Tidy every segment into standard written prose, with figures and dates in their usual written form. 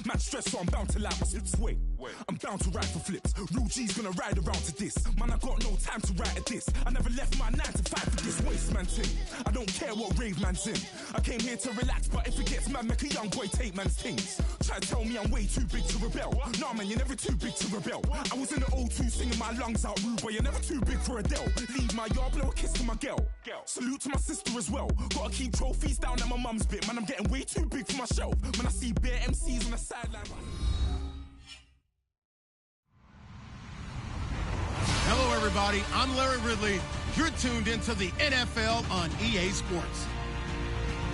Man stress, so I'm bound to lie. It's wait. I'm bound to ride for flips. Real G's gonna ride around to this. Man, I got no time to write a diss. I never left my 9 to 5 for this waste man thing. I don't care what rave man's in. I came here to relax, but if it gets mad, make a young boy take man's things. Try to tell me I'm way too big to rebel. Nah, man, you're never too big to rebel. I was in the O2 singing my lungs out rude, but you're never too big for Adele. Leave my yard, blow a kiss to my girl. Salute to my sister as well. Gotta keep trophies down at my mum's bit. Man, I'm getting way too big for my shelf. When I see bare MCs on the sideline. Hello, everybody. I'm Larry Ridley. You're tuned into the NFL on EA Sports.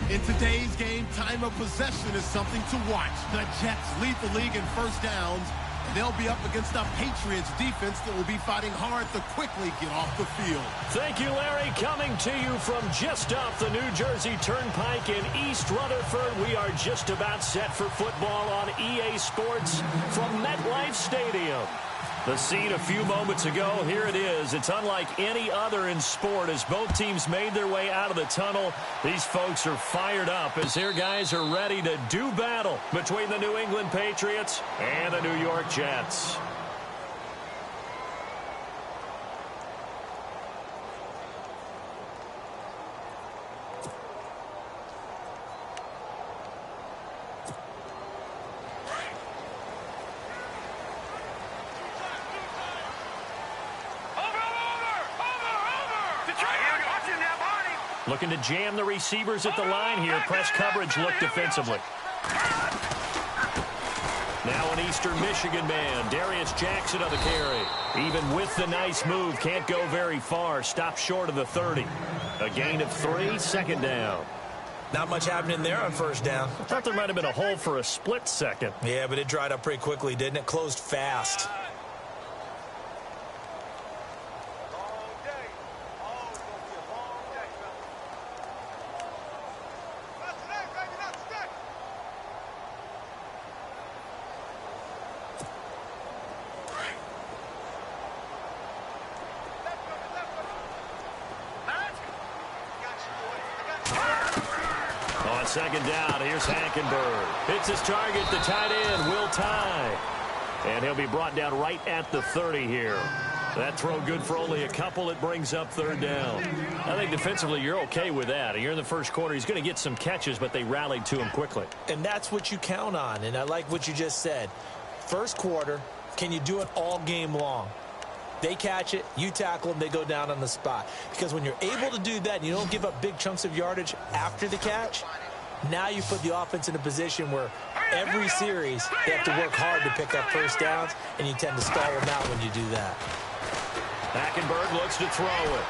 In today's game, time of possession is something to watch. The Jets lead the league in first downs. They'll be up against the Patriots defense that will be fighting hard to quickly get off the field. Thank you, Larry. Coming to you from just off the New Jersey Turnpike in East Rutherford. We are just about set for football on EA Sports from MetLife Stadium. The scene a few moments ago, here it is. It's unlike any other in sport as both teams made their way out of the tunnel. These folks are fired up as their guys are ready to do battle between the New England Patriots and the New York Jets. Looking to jam the receivers at the line here. Press coverage look defensively. Now an Eastern Michigan man. Darius Jackson on the carry. Even with the nice move, can't go very far. Stop short of the 30. A gain of 3, second down. Not much happening there on first down. I thought there might have been a hole for a split second. Yeah, but it dried up pretty quickly, didn't it? Closed fast. Second down, here's Hackenberg. Hits his target, the tight end, Will Tye. And he'll be brought down right at the 30 here. That throw good for only a couple. It brings up third down. I think defensively you're okay with that. You're in the first quarter. He's going to get some catches, but they rallied to him quickly. And that's what you count on, and I like what you just said. First quarter, can you do it all game long? They catch it, you tackle them, they go down on the spot. Because when you're able to do that and you don't give up big chunks of yardage after the catch, now you put the offense in a position where every series they have to work hard to pick up first downs, and you tend to stall them out when you do that. Hackenberg looks to throw it.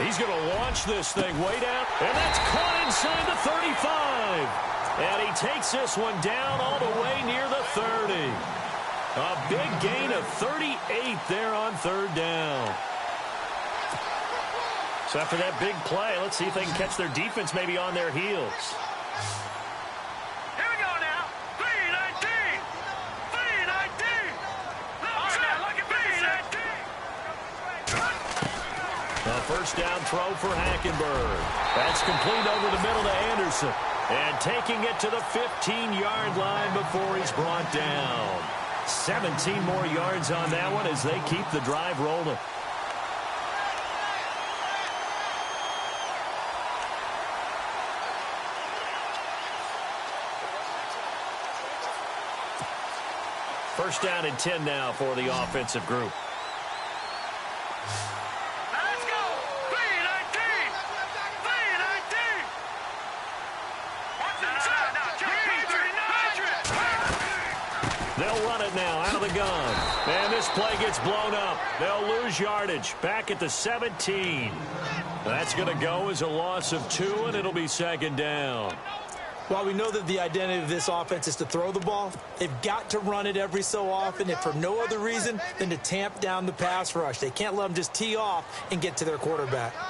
He's going to launch this thing way down, and that's caught inside the 35. And he takes this one down all the way near the 30. A big gain of 38 there on third down. So after that big play, let's see if they can catch their defense maybe on their heels. Here we go now. 319. 319. Look at 319. A first down throw for Hackenberg. That's complete over the middle to Anderson. And taking it to the 15-yard line before he's brought down. 17 more yards on that one as they keep the drive rolling. First down and 10 now for the offensive group. Let's go. 319. 319. They'll run it now out of the gun. And this play gets blown up. They'll lose yardage. Back at the 17. That's going to go as a loss of 2, and it'll be second down. While we know that the identity of this offense is to throw the ball, they've got to run it every so often, if for no other reason than to tamp down the pass rush. They can't let them just tee off and get to their quarterback. All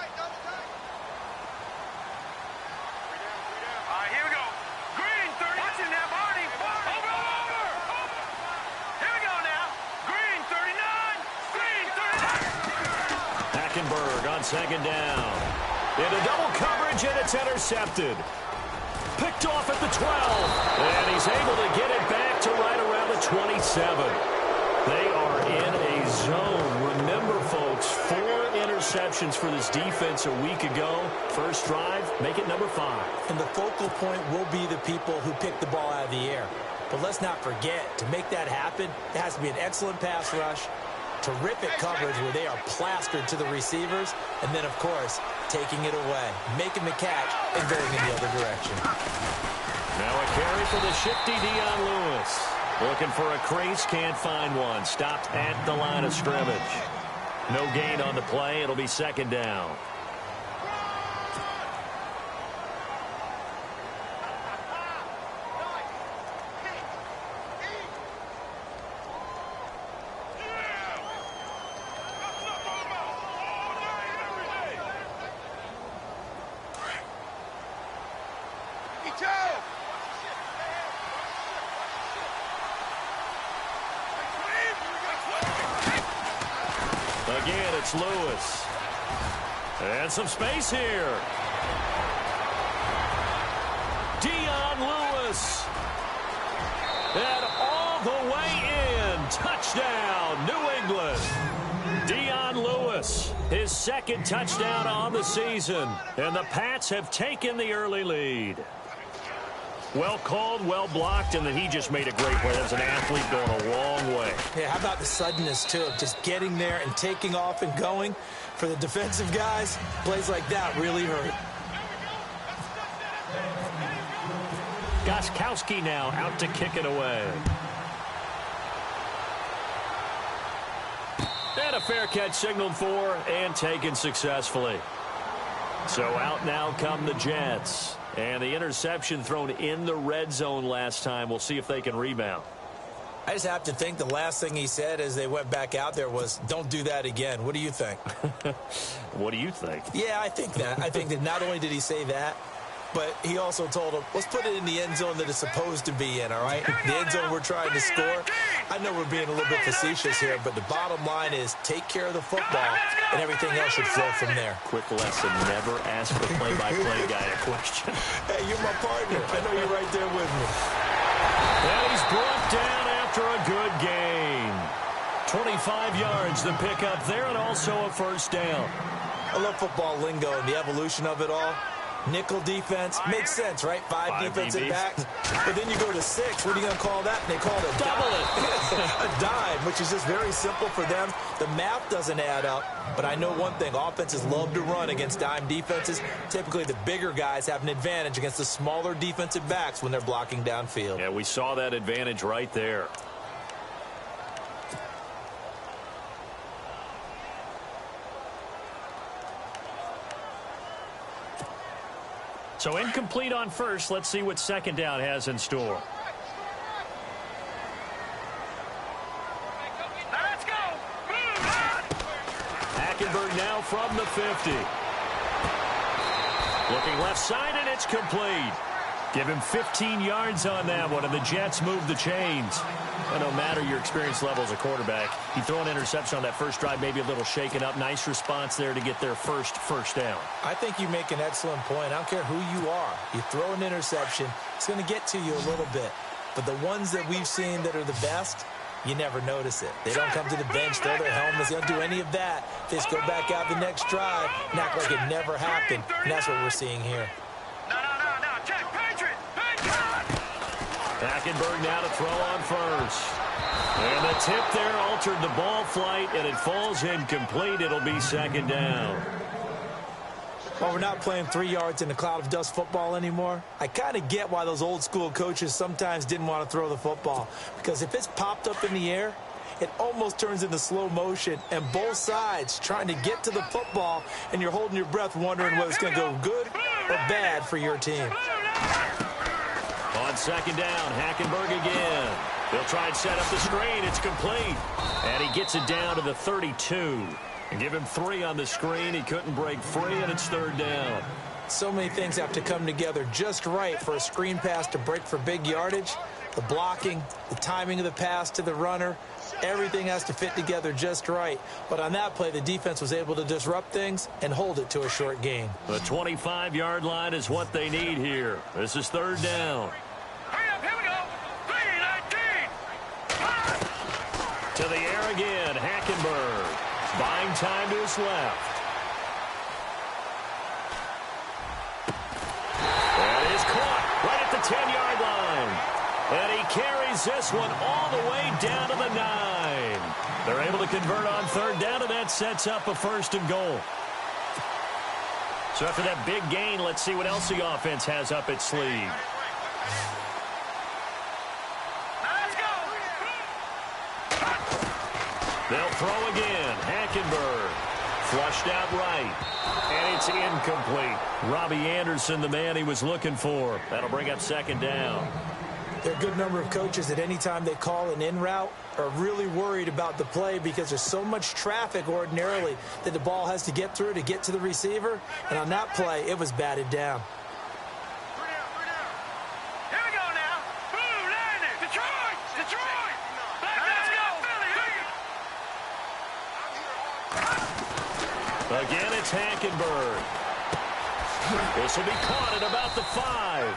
right, here we go. Green, 30. Watching that, Marty. Over. Here we go now. Green, 39. Green, 39. Hackenberg on second down. Into double coverage, and it's intercepted. Picked off at the 12. And he he's able to get it back to right around the 27. They are in a zone. Remember, folks, 4 interceptions for this defense a week ago. First drive, make it number 5. And the focal point will be the people who pick the ball out of the air. But let's not forget, to make that happen, it has to be an excellent pass rush, terrific coverage where they are plastered to the receivers, and then, of course, taking it away, making the catch, and going in the other direction. Now a carry for the shifty Dion Lewis. Looking for a crease, can't find one. Stopped at the line of scrimmage. No gain on the play. It'll be second down. Again, it's Lewis. And some space here. Dion Lewis. And all the way in. Touchdown, New England. Dion Lewis, his second touchdown on the season. And the Pats have taken the early lead. Well called, well blocked, and then he just made a great play. That's an athlete going a long way. Yeah, how about the suddenness, too, of just getting there and taking off and going? For the defensive guys, plays like that really hurt. Gostkowski now out to kick it away. And a fair catch signaled for and taken successfully. So out now come the Jets. And the interception thrown in the red zone last time. We'll see if they can rebound. I just have to think the last thing he said as they went back out there was, don't do that again. What do you think? What do you think? Yeah, I think that. I think that not only did he say that, but he also told him, let's put it in the end zone that it's supposed to be in, all right? The end zone we're trying to score. I know we're being a little bit facetious here, but the bottom line is take care of the football, and everything else should flow from there. Quick lesson, never ask the play-by-play guy a question. Hey, you're my partner. I know you're right there with me. And he's brought down after a good gain. 25 yards the pickup there, and also a first down. I love football lingo and the evolution of it all. Nickel defense makes sense, right? Five defensive DBs. backs. But then you go to 6. What are you going to call that? And they call it a Double dime. A dime, which is just very simple for them. The math doesn't add up. But I know one thing. Offenses love to run against dime defenses. Typically, the bigger guys have an advantage against the smaller defensive backs when they're blocking downfield. Yeah, we saw that advantage right there. So incomplete on first. Let's see what second down has in store. Let's go. Hackenberg now from the 50. Looking left side, and it's complete. Give him 15 yards on that one, and the Jets move the chains. And no matter your experience level as a quarterback, you throw an interception on that first drive, maybe a little shaken up. Nice response there to get their first down. I think you make an excellent point. I don't care who you are. You throw an interception, it's going to get to you a little bit. But the ones that we've seen that are the best, you never notice it. They don't come to the bench, throw their helmets. They don't do any of that. They just go back out the next drive and act like it never happened. And that's what we're seeing here. No. Check. Patriot. Hackenberg now to throw on first. And the tip there altered the ball flight, and it falls incomplete. It'll be second down. While we're not playing 3 yards in a cloud of dust football anymore, I kind of get why those old school coaches sometimes didn't want to throw the football. Because if it's popped up in the air, it almost turns into slow motion, and both sides trying to get to the football, and you're holding your breath wondering whether it's going to go good or bad for your team. On second down, Hackenberg again. They'll try and set up the screen. It's complete. And he gets it down to the 32. And give him 3 on the screen. He couldn't break free, and it's third down. So many things have to come together just right for a screen pass to break for big yardage. The blocking, the timing of the pass to the runner, everything has to fit together just right. But on that play, the defense was able to disrupt things and hold it to a short gain. The 25-yard line is what they need here. This is third down. Hurry up, here we go. To the air again, Hackenberg. Buying time to his left. That is caught right at the 10-yard line. And he carries this one all the way down to the 9. They're able to convert on third down, and that sets up a 1st and goal. So after that big gain, let's see what else the offense has up its sleeve. They'll throw again. Hackenberg flushed out right. And it's incomplete. Robbie Anderson, the man he was looking for. That'll bring up 2nd down. There are a good number of coaches that any time they call an in route are really worried about the play because there's so much traffic ordinarily that the ball has to get through to get to the receiver. And on that play, it was batted down. Here we go now. Boom, landing. Detroit. Let's go, Philly. Again, it's Hackenberg. This will be caught at about the 5.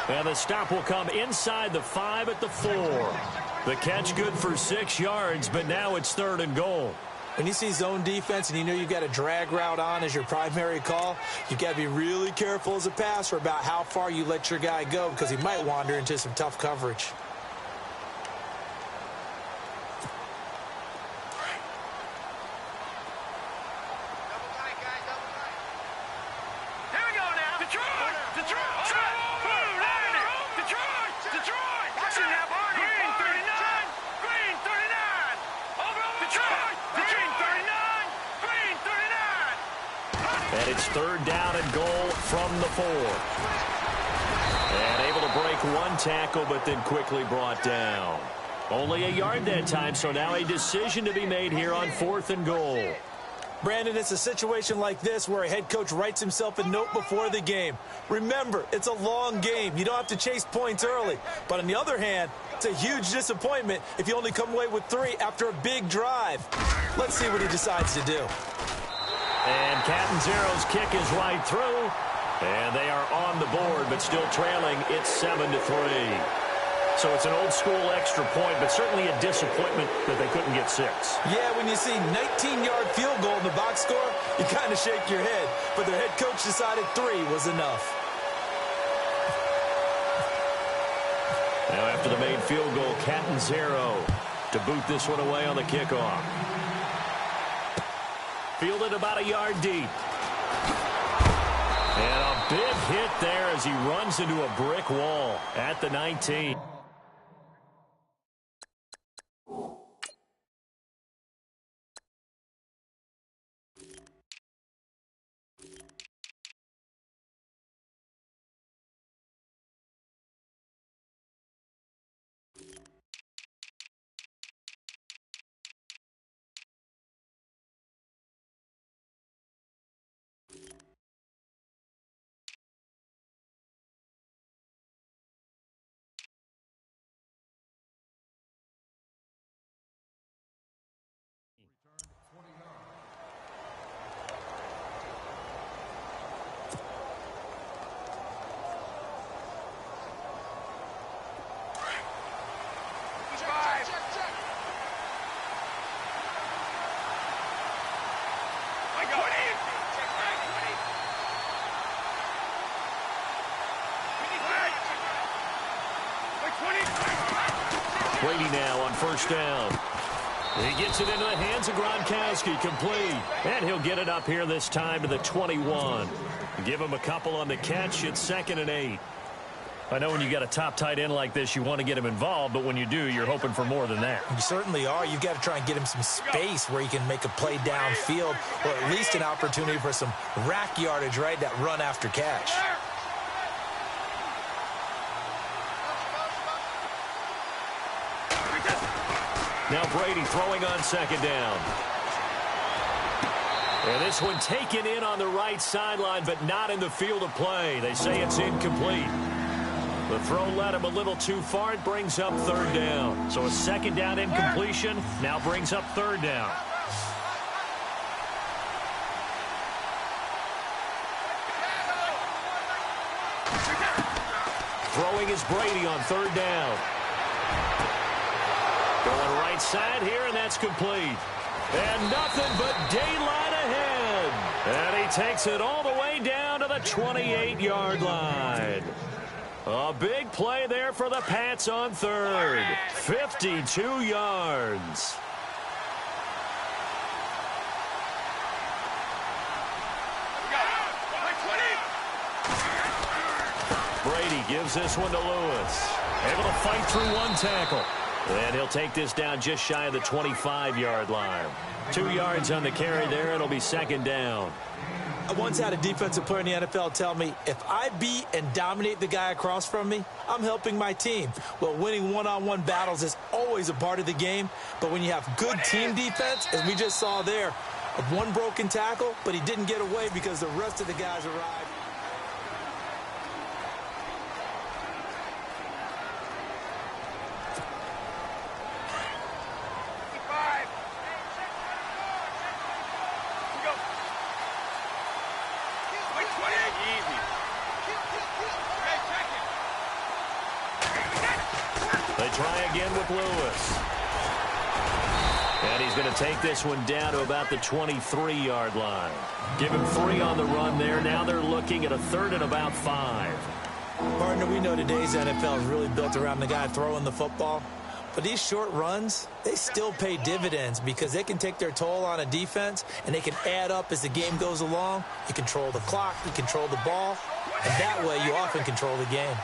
And the stop will come inside the 5 at the 4. The catch good for 6 yards, but now it's 3rd and goal. When you see zone defense and you know you've got a drag route on as your primary call, you've got to be really careful as a passer about how far you let your guy go because he might wander into some tough coverage. And it's 3rd down and goal from the 4. And able to break one tackle, but then quickly brought down. Only a yard that time, so now a decision to be made here on 4th and goal. Brandon, it's a situation like this where a head coach writes himself a note before the game. Remember, it's a long game. You don't have to chase points early. But on the other hand, it's a huge disappointment if you only come away with 3 after a big drive. Let's see what he decides to do. And Catanzaro's kick is right through. And they are on the board, but still trailing. It's 7-3. So it's an old-school extra point, but certainly a disappointment that they couldn't get 6. Yeah, when you see 19-yard field goal in the box score, you kind of shake your head. But their head coach decided 3 was enough. Now after the made field goal, Catanzaro to boot this one away on the kickoff. Fielded about a yard deep. And a big hit there as he runs into a brick wall at the 19. Brady now on 1st down. He gets it into the hands of Gronkowski, complete. And he'll get it up here this time to the 21. Give him a couple on the catch. It's 2nd and 8. I know when you got a top tight end like this, you want to get him involved, but when you do, you're hoping for more than that. You certainly are. You've got to try and get him some space where he can make a play downfield, or at least an opportunity for some rack yardage, right? That run after catch. Now Brady throwing on 2nd down. And this one taken in on the right sideline, but not in the field of play. They say it's incomplete. The throw led him a little too far. It brings up 3rd down. So a 2nd down incompletion now brings up 3rd down. Throwing is Brady on 3rd down. Going right side here, and that's complete. And nothing but daylight ahead. And he takes it all the way down to the 28-yard line. A big play there for the Pats on third. 52 yards. Brady gives this one to Lewis. Able to fight through one tackle. And he'll take this down just shy of the 25-yard line. 2 yards on the carry there. It'll be second down. I once had a defensive player in the NFL tell me, if I beat and dominate the guy across from me, I'm helping my team. Well, winning one-on-one battles is always a part of the game, but when you have good team defense, as we just saw there, one broken tackle, but he didn't get away because the rest of the guys arrived. Try again with Lewis. And he's going to take this one down to about the 23-yard line. Give him 3 on the run there. Now they're looking at a third and about 5. Partner, we know today's NFL is really built around the guy throwing the football. But these short runs, they still pay dividends because they can take their toll on a defense and they can add up as the game goes along. You control the clock, you control the ball, and that way you often control the game.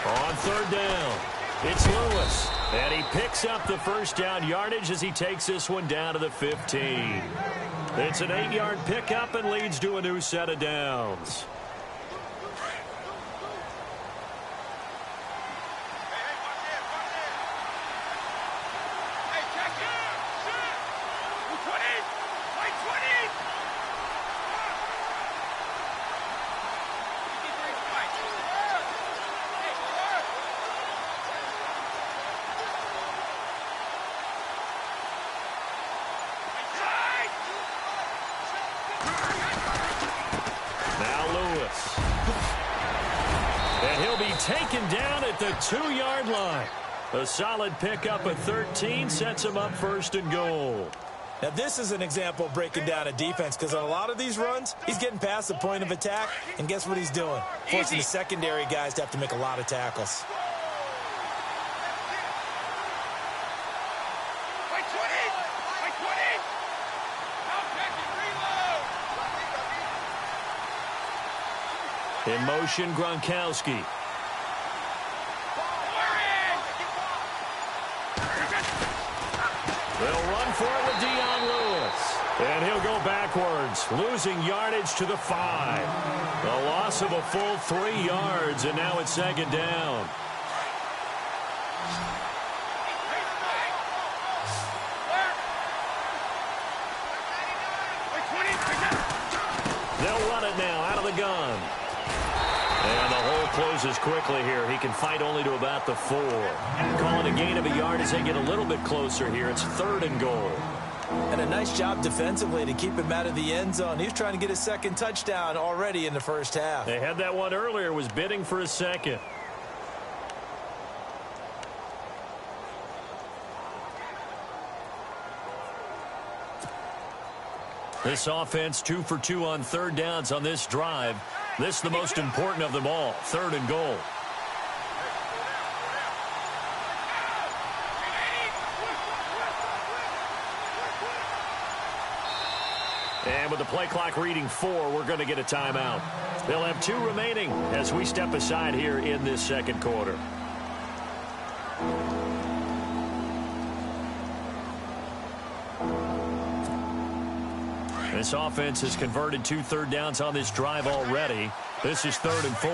On third down, it's Lewis. And he picks up the first down yardage as he takes this one down to the 15. It's an 8-yard pickup and leads to a new set of downs. Taken down at the 2-yard line. A solid pickup at 13 sets him up first and goal. Now, this is an example of breaking down a defense because on a lot of these runs, he's getting past the point of attack, and guess what he's doing? Forcing the secondary guys to have to make a lot of tackles. In motion, Gronkowski. They'll run for it with Lewis. And he'll go backwards, losing yardage to the 5. A loss of a full 3 yards, and now it's second down. They'll run it now out of the gun. And the hole closes quickly here. He can fight only to about the 4. Calling a gain of a yard as they get a little bit closer here. It's third and goal. And a nice job defensively to keep him out of the end zone. He's trying to get his second touchdown already in the first half. They had that one earlier, was bidding for a second. This offense 2 for 2 on third downs on this drive. This is the most important of them all, third and goal. And with the play clock reading 4, we're going to get a timeout. They'll have 2 remaining as we step aside here in this second quarter. This offense has converted 2 third downs on this drive already. This is third and 4.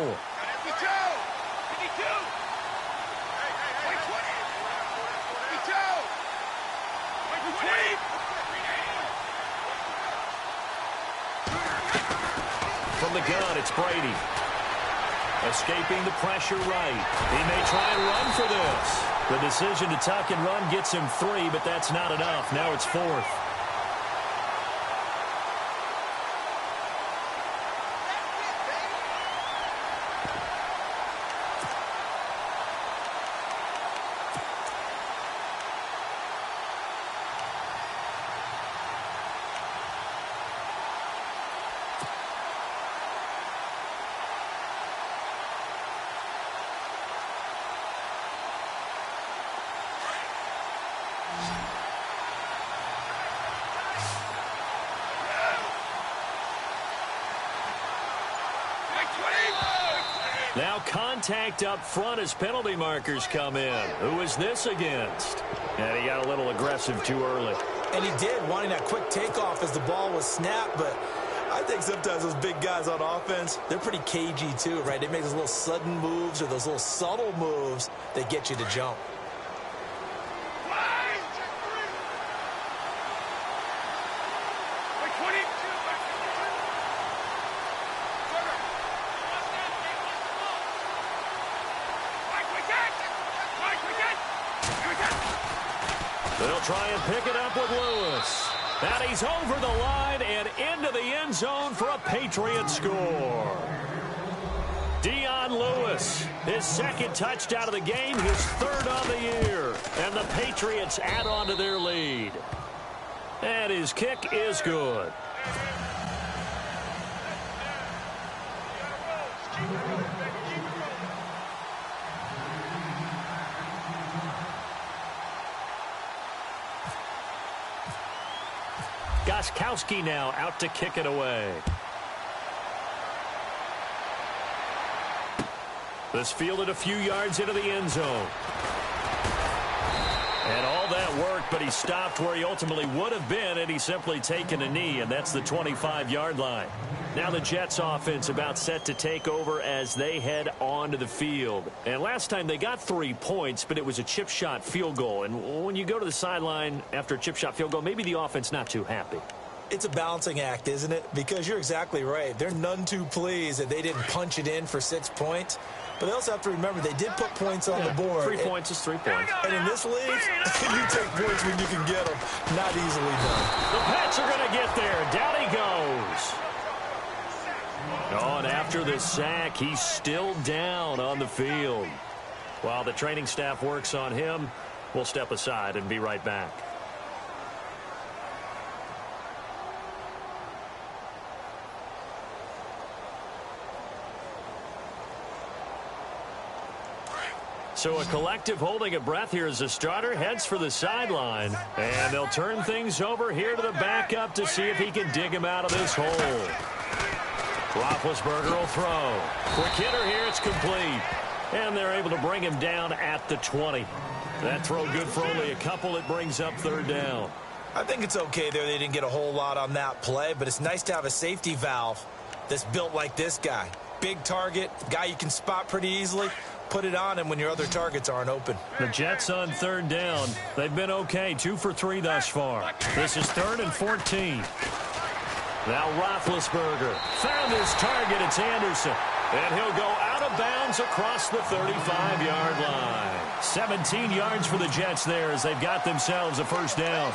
From the gun, it's Brady. Escaping the pressure right. He may try and run for this. The decision to tuck and run gets him 3, but that's not enough. Now it's 4th. Now contact up front as penalty markers come in. Who is this against? And he got a little aggressive too early. And he did, wanting that quick takeoff as the ball was snapped, but I think sometimes those big guys on offense, they're pretty cagey too, right? They make those little sudden moves or those little subtle moves that get you to jump. They'll try and pick it up with Lewis. And he's over the line and into the end zone for a Patriot score. Dion Lewis, his second touchdown of the game, his third on the year. And the Patriots add on to their lead. And his kick is good. Gostkowski now out to kick it away. This fielded a few yards into the end zone. And all that worked, but he stopped where he ultimately would have been, and he's simply taken a knee, and that's the 25-yard line. Now the Jets offense about set to take over as they head onto the field. And last time they got 3 points, but it was a chip shot field goal. And when you go to the sideline after a chip shot field goal, maybe the offense not too happy. It's a balancing act, isn't it? Because you're exactly right. They're none too pleased that they didn't punch it in for 6 points. But they also have to remember they did put points on the board. 3 points is 3 points. And in this league, you take points when you can get them. Not easily done. The Pats are going to get there. Down he goes. Oh, and after the sack, he's still down on the field. While the training staff works on him, we'll step aside and be right back. So a collective holding a breath here as the starter heads for the sideline. And they'll turn things over here to the backup to see if he can dig him out of this hole. Roethlisberger will throw. Quick hitter here, it's complete. And they're able to bring him down at the 20. That throw good for only a couple. It brings up third down. I think it's okay there. They didn't get a whole lot on that play, but it's nice to have a safety valve that's built like this guy. Big target, guy you can spot pretty easily. Put it on him when your other targets aren't open. The Jets on third down. They've been okay, 2 for 3 thus far. This is 3rd and 14. Now Roethlisberger found his target. It's Anderson. And he'll go out of bounds across the 35-yard line. 17 yards for the Jets there as they've got themselves a first down.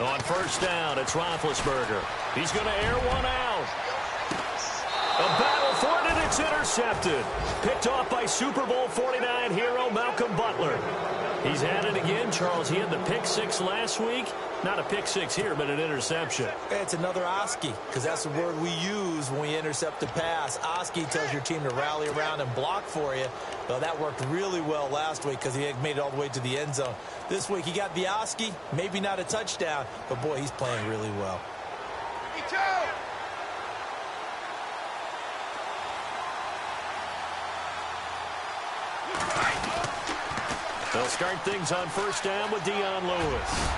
On first down, it's Roethlisberger. He's going to air one out. A battle for it, and it's intercepted. Picked off by Super Bowl 49 hero Malcolm Butler. He's had it again, Charles. He had the pick 6 last week. Not a pick 6 here, but an interception. It's another Oski, because that's the word we use when we intercept a pass. Oski tells your team to rally around and block for you. Well, that worked really well last week because he had made it all the way to the end zone. This week he got the Oski, maybe not a touchdown, but boy, he's playing really well. They'll start things on first down with Dion Lewis.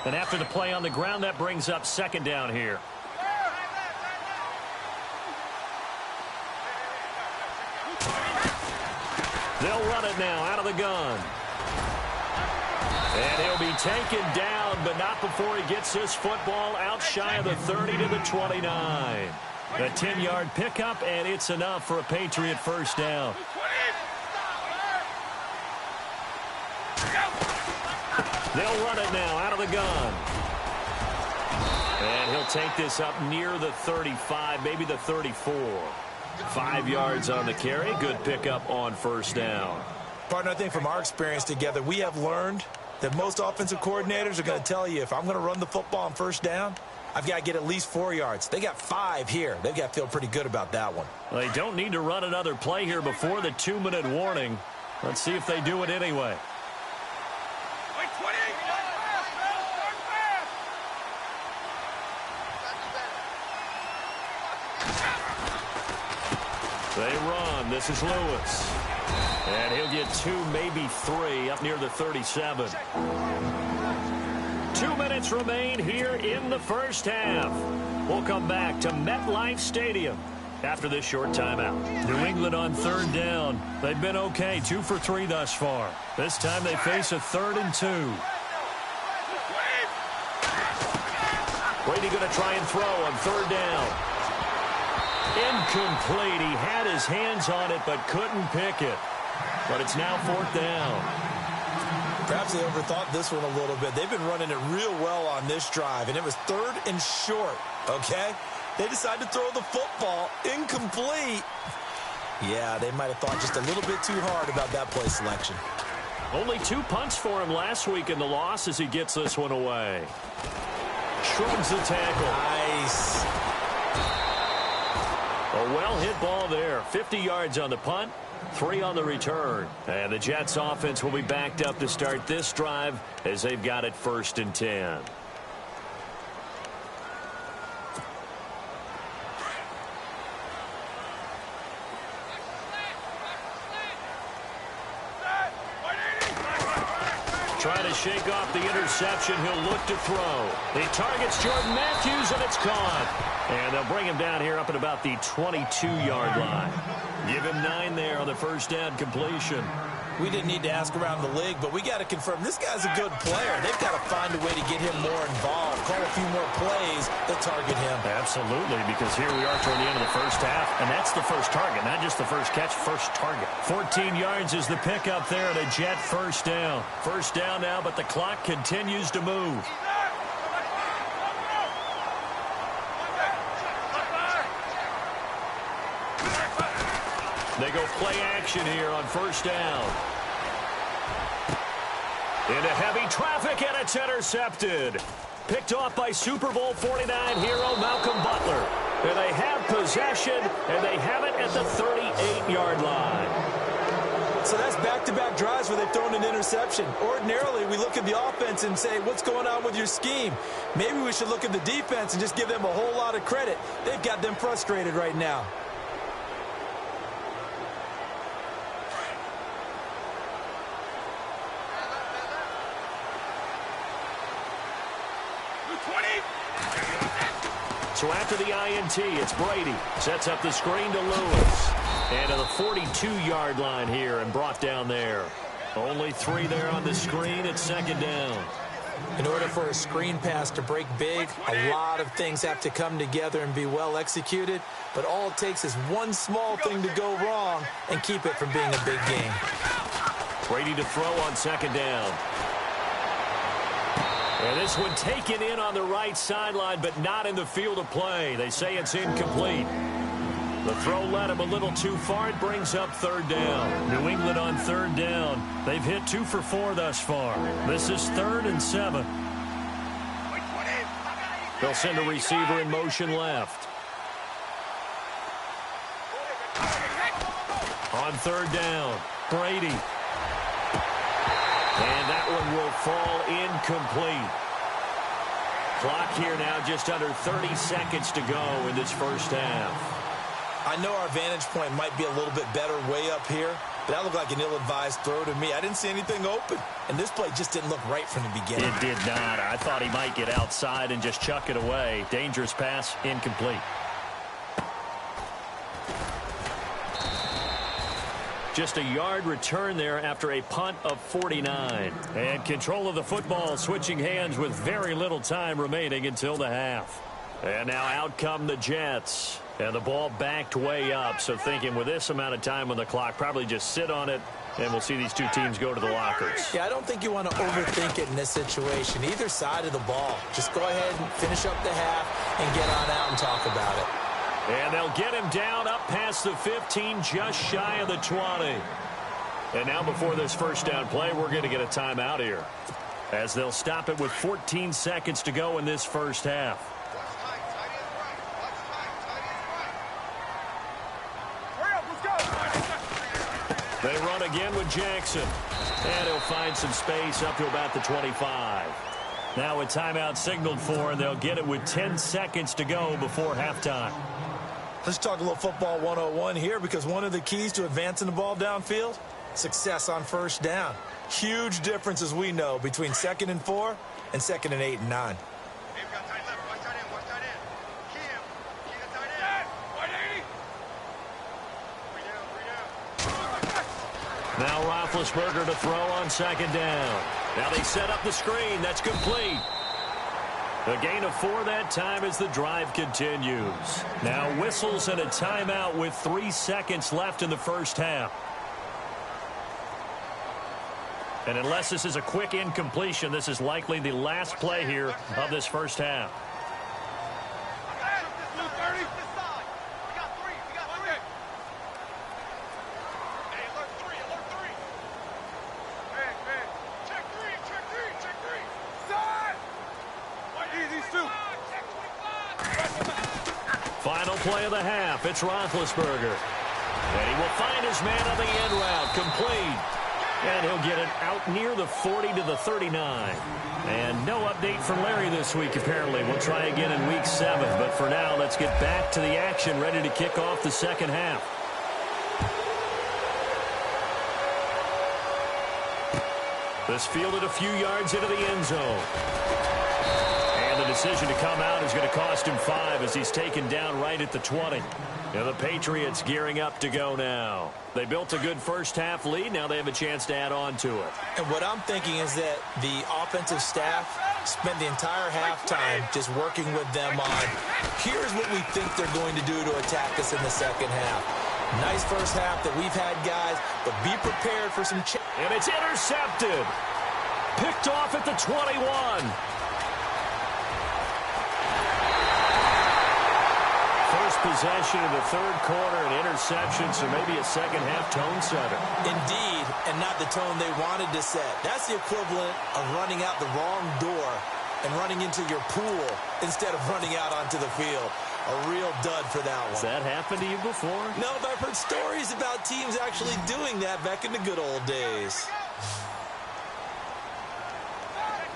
And after the play on the ground, that brings up second down here. They'll run it now out of the gun. And he'll be taken down, but not before he gets this football out shy of the 30 to the 29. A 10-yard pickup, and it's enough for a Patriot first down. They'll run it now out of the gun. And he'll take this up near the 35, maybe the 34. 5 yards on the carry. Good pickup on first down. Partner, I think from our experience together, we have learned that most offensive coordinators are going to tell you, if I'm going to run the football on first down, I've got to get at least 4 yards. They got 5 here. They've got to feel pretty good about that one. They don't need to run another play here before the 2-minute warning. Let's see if they do it anyway. They run. This is Lewis. And he'll get 2, maybe 3, up near the 37. 2 minutes remain here in the first half. We'll come back to MetLife Stadium after this short timeout. New England on 3rd down. They've been okay, 2 for 3 thus far. This time they face a 3rd and 2. Brady going to try and throw on 3rd down. Incomplete. He had his hands on it but couldn't pick it. But it's now 4th down. Perhaps they overthought this one a little bit. They've been running it real well on this drive, and it was 3rd and short, okay? They decided to throw the football incomplete. Yeah, they might have thought just a little bit too hard about that play selection. Only 2 punts for him last week in the loss as he gets this one away. Shrugs the tackle. Nice. A well-hit ball there. 50 yards on the punt, 3 on the return. And the Jets offense will be backed up to start this drive as they've got it 1st and 10. Trying to shake off the interception. He'll look to throw. He targets Jordan Matthews, and it's caught. And they'll bring him down here up at about the 22-yard line. Give him 9 there on the first down completion. We didn't need to ask around the league, but we got to confirm this guy's a good player. They've got to find a way to get him more involved, call a few more plays that target him. Absolutely, because here we are toward the end of the first half, and that's the first target, not just the first catch, first target. 14 yards is the pickup there at a Jet first down. First down now, but the clock continues to move. They go play action here on first down. Into heavy traffic, and it's intercepted. Picked off by Super Bowl 49 hero Malcolm Butler. And they have possession, and they have it at the 38-yard line. So that's back-to-back drives where they've thrown an interception. Ordinarily, we look at the offense and say, what's going on with your scheme? Maybe we should look at the defense and just give them a whole lot of credit. They've got them frustrated right now. So after the INT, it's Brady. Sets up the screen to Lewis. And to the 42-yard line here and brought down there. Only 3 there on the screen at 2nd down. In order for a screen pass to break big, a lot of things have to come together and be well executed. But all it takes is one small thing to go wrong and keep it from being a big game. Brady to throw on 2nd down. And this one taken in on the right sideline, but not in the field of play. They say it's incomplete. The throw led him a little too far. It brings up 3rd down. New England on 3rd down. They've hit 2 for 4 thus far. This is 3rd and 7. They'll send a receiver in motion left. On 3rd down, Brady. And that one will fall incomplete. Clock here now just under 30 seconds to go in this first half. I know our vantage point might be a little bit better way up here, but that looked like an ill-advised throw to me. I didn't see anything open, and this play just didn't look right from the beginning. It did not. I thought he might get outside and just chuck it away. Dangerous pass, incomplete. Just a yard return there after a punt of 49. And control of the football switching hands with very little time remaining until the half. And now out come the Jets. And the ball backed way up. So thinking with this amount of time on the clock, probably just sit on it. And we'll see these two teams go to the lockers. Yeah, I don't think you want to overthink it in this situation. Either side of the ball. Just go ahead and finish up the half and get on out and talk about it. And they'll get him down up past the 15, just shy of the 20. And now before this first down play, we're going to get a timeout here. as they'll stop it with 14 seconds to go in this first half. They run again with Jackson. And he'll find some space up to about the 25. Now a timeout signaled for, and they'll get it with 10 seconds to go before halftime. Let's talk a little football 101 here, because one of the keys to advancing the ball downfield, success on first down. Huge difference, as we know, between 2nd and 4 and 2nd and 8 and 9. Now Roethlisberger to throw on 2nd down. Now they set up the screen. That's complete. A gain of 4 that time as the drive continues. Now whistles and a timeout with 3 seconds left in the first half. And unless this is a quick incompletion, this is likely the last play here of this first half. Final play of the half. It's Roethlisberger. And he will find his man on the end route. Complete. And he'll get it out near the 40 to the 39. And no update from Larry this week, apparently. We'll try again in week 7. But for now, let's get back to the action, ready to kick off the second half. This fielded a few yards into the end zone. And the decision to come out is going to cost him 5 as he's taken down right at the 20. And the Patriots gearing up to go now. They built a good first half lead. Now they have a chance to add on to it. And what I'm thinking is that the offensive staff spent the entire halftime just working with them on, here's what we think they're going to do to attack us in the second half. Nice first half that we've had, guys, but be prepared for some and it's intercepted. Picked off at the 21. First possession of the third quarter, an interception, so maybe a second half tone setter. Indeed, and not the tone they wanted to set. That's the equivalent of running out the wrong door and running into your pool instead of running out onto the field. A real dud for that one. Has that happened to you before? No, but I've heard stories about teams actually doing that back in the good old days.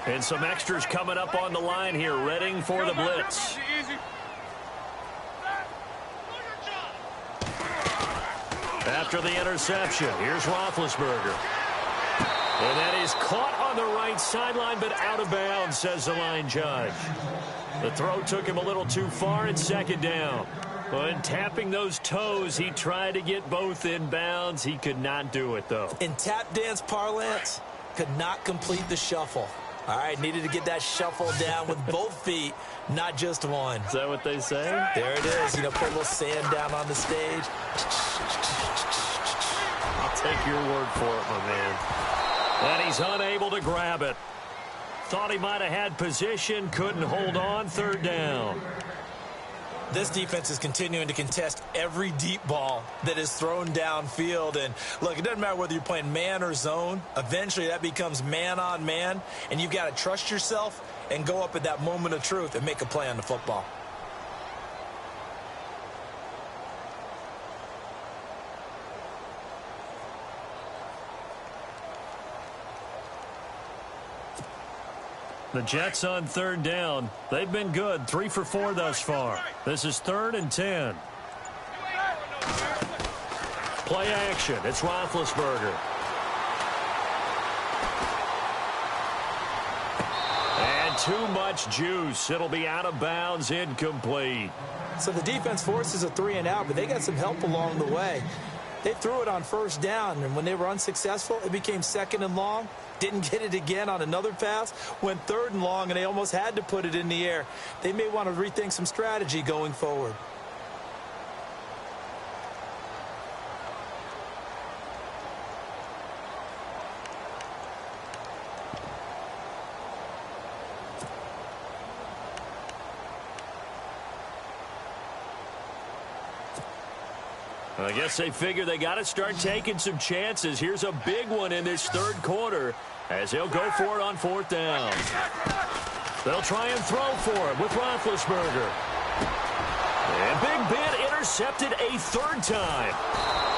And some extras coming up on the line here, readying for the blitz. After the interception, here's Roethlisberger. And that is caught on the right sideline, but out of bounds, says the line judge. The throw took him a little too far at 2nd down. When tapping those toes, he tried to get both in bounds. He could not do it, though. In tap dance parlance, could not complete the shuffle. All right, needed to get that shuffle down with both feet, not just one. Is that what they say? There it is. You know, put a little sand down on the stage. I'll take your word for it, my man. And he's unable to grab it. Thought he might have had position, couldn't hold on, 3rd down. This defense is continuing to contest every deep ball that is thrown downfield. And, look, it doesn't matter whether you're playing man or zone. Eventually, that becomes man on man, and you've got to trust yourself and go up at that moment of truth and make a play on the football. The Jets on 3rd down. They've been good, 3 for 4 thus far. This is 3rd and 10. Play action. It's Roethlisberger. And too much juice. It'll be out of bounds, incomplete. So the defense forces a 3 and out, but they got some help along the way. They threw it on 1st down, and when they were unsuccessful, it became 2nd and long. Didn't get it again on another pass. Went 3rd and long, and they almost had to put it in the air. They may want to rethink some strategy going forward. I guess they figure they got to start taking some chances. Here's a big one in this 3rd quarter. as he'll go for it on 4th down. They'll try and throw for it with Roethlisberger. And Big Ben intercepted a 3rd time.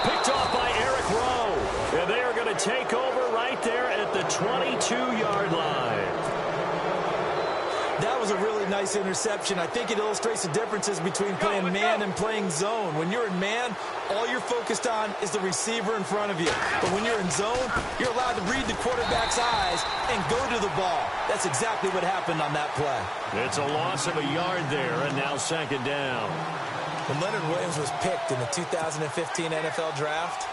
Picked off by Eric Rowe. And they are going to take over right there at the 22-yard line. That was a really nice interception. I think it illustrates the differences between playing man and playing zone. When you're in man, all you're focused on is the receiver in front of you. But when you're in zone, you're allowed to read the quarterback's eyes and go to the ball. That's exactly what happened on that play. It's a loss of a yard there, and now 2nd down. When Leonard Williams was picked in the 2015 NFL Draft,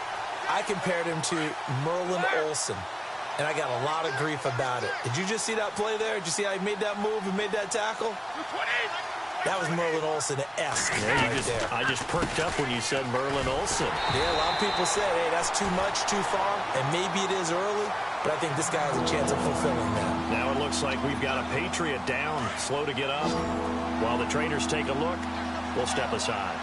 I compared him to Merlin Olsen. And I got a lot of grief about it. Did you just see that play there? Did you see how he made that move and made that tackle? That was Merlin Olsen-esque there. I just perked up when you said Merlin Olsen. Yeah, a lot of people said, hey, that's too much, too far, and maybe it is early, but I think this guy has a chance of fulfilling that. Now it looks like we've got a Patriot down, slow to get up. While the Trainers take a look, we'll step aside.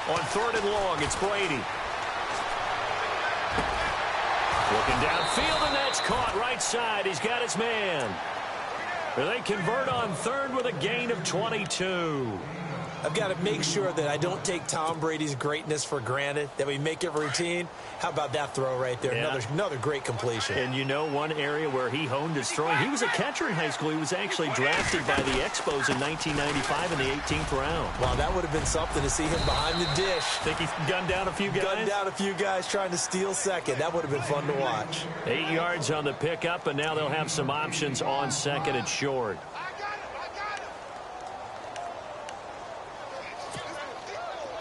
On 3rd and long, it's Brady. Looking downfield, and that's caught right side. He's got his man. They convert on 3rd with a gain of 22. I've got to make sure that I don't take Tom Brady's greatness for granted, that we make it routine. How about that throw right there? Yeah. Another great completion. And you know one area where he honed his throwing? He was a catcher in high school. He was actually drafted by the Expos in 1995 in the 18th round. Wow, that would have been something to see him behind the dish. Think he gunned down a few guys? Gunned down a few guys trying to steal second. That would have been fun to watch. 8 yards on the pickup, and now they'll have some options on 2nd and short.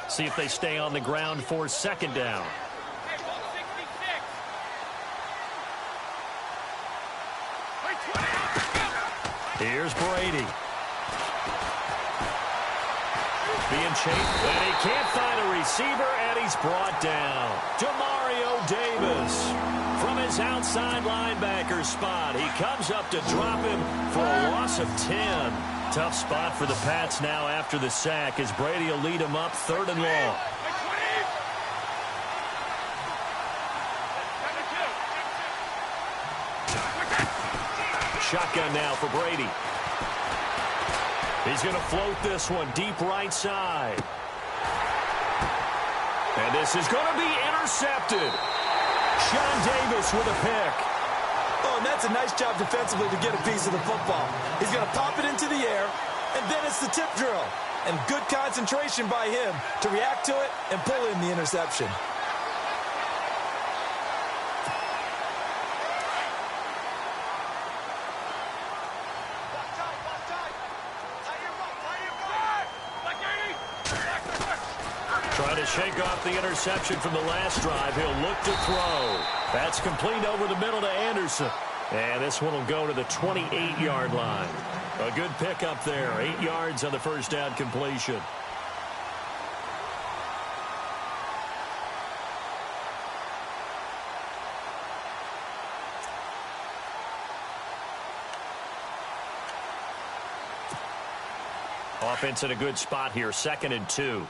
See if they stay on the ground for 2nd down. Here's Brady. Being chased, and he can't find a receiver, and he's brought down. Demario Davis from his outside linebacker spot. He comes up to drop him for a loss of 10. Tough spot for the Pats now after the sack as Brady will lead him up 3rd and long. Shotgun now for Brady. He's going to float this one deep right side. And this is going to be intercepted. Sean Davis with a pick. Oh, and that's a nice job defensively to get a piece of the football. He's going to pop it into the air, and then it's the tip drill. And good concentration by him to react to it and pull in the interception. Trying to shake off the interception from the last drive. He'll look to throw. That's complete over the middle to Anderson. And this one will go to the 28-yard line. A good pickup there. 8 yards on the first down completion. Offense in a good spot here. 2nd and 2.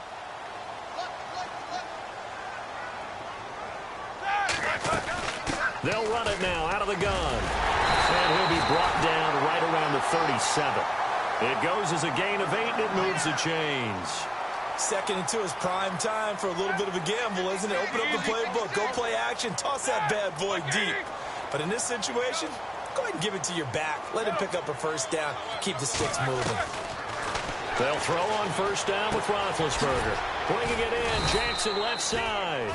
They'll run it now out of the gun. And he'll be brought down right around the 37. It goes as a gain of 8, and it moves the chains. 2nd and 2 is prime time for a little bit of a gamble, isn't it? Open up the playbook, go play action, toss that bad boy deep. But in this situation, go ahead and give it to your back. Let him pick up a first down. Keep the sticks moving. They'll throw on first down with Roethlisberger. Bringing it in, Jackson left side.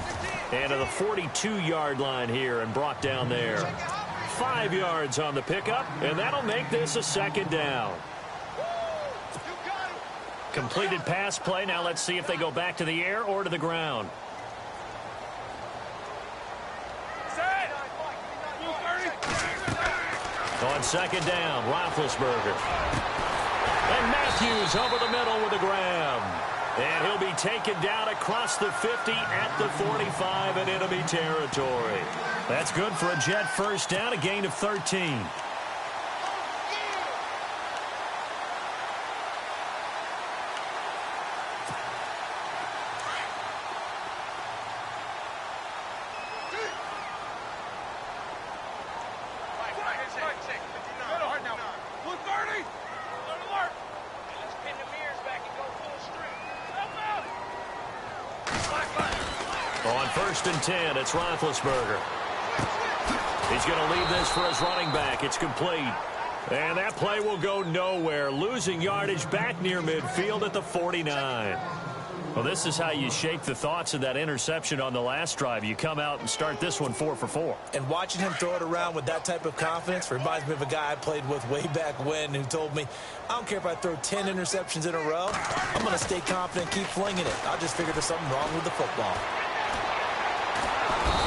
And to the 42-yard line here and brought down there. 5 yards on the pickup, and that'll make this a 2nd down. Completed pass play. Now let's see if they go back to the air or to the ground. On 2nd down, Roethlisberger. And Matthews over the middle with a grab. And he'll be taken down across the 50 at the 45 in enemy territory. That's good for a Jet first down, a gain of 13. On 1st and 10, it's Roethlisberger. He's going to leave this for his running back. It's complete. And that play will go nowhere. Losing yardage back near midfield at the 49. Well, this is how you shake the thoughts of that interception on the last drive. You come out and start this one 4 for 4. And watching him throw it around with that type of confidence reminds me of a guy I played with way back when who told me, I don't care if I throw 10 interceptions in a row. I'm going to stay confident, keep flinging it. I'll just figure there's something wrong with the football.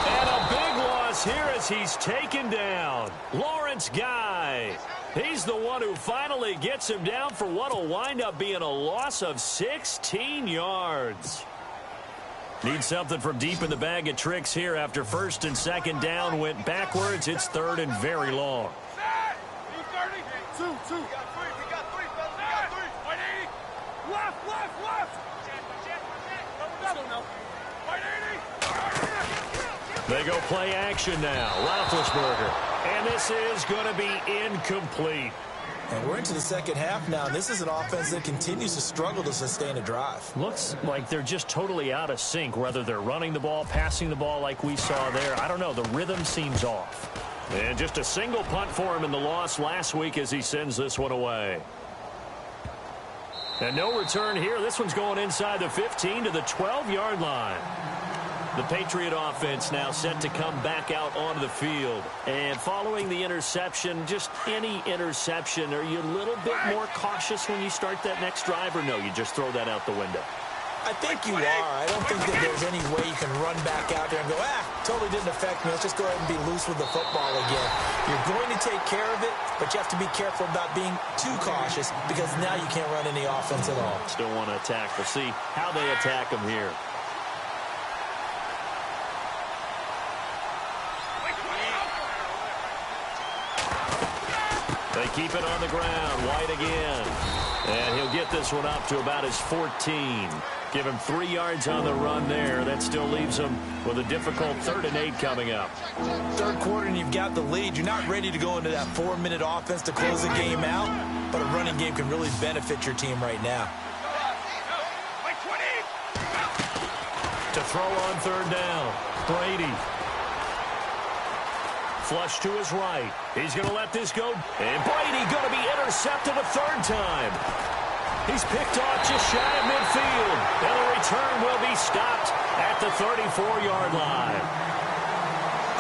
And a big loss here as he's taken down. Lawrence Guy. He's the one who finally gets him down for what will wind up being a loss of 16 yards. Need something from deep in the bag of tricks here after 1st and 2nd down went backwards. It's 3rd and very long. We got three. Left. They go play action now. Roethlisberger. And this is going to be incomplete. And we're into the second half now. This is an offense that continues to struggle to sustain a drive. Looks like they're just totally out of sync, whether they're running the ball, passing the ball like we saw there. I don't know. The rhythm seems off. And just a single punt for him in the loss last week as he sends this one away. And no return here. This one's going inside the 15 to the 12-yard line. The Patriot offense now set to come back out onto the field. And following the interception, just any interception, are you a little bit more cautious when you start that next drive, or no, you just throw that out the window? I think you are. I don't think that there's any way you can run back out there and go, totally didn't affect me. Let's just go ahead and be loose with the football again. You're going to take care of it, but you have to be careful about being too cautious because now you can't run any offense at all. Still want to attack. We'll see how they attack them here. They keep it on the ground. White again. And he'll get this one up to about his 14. Give him 3 yards on the run there. That still leaves him with a difficult 3rd and 8 coming up. Third quarter and you've got the lead. You're not ready to go into that 4-minute offense to close the game out, but a running game can really benefit your team right now. To throw on 3rd down. Brady. Flush to his right. He's going to let this go. And Brady going to be intercepted a 3rd time. He's picked off just shy of midfield. And the return will be stopped at the 34-yard line.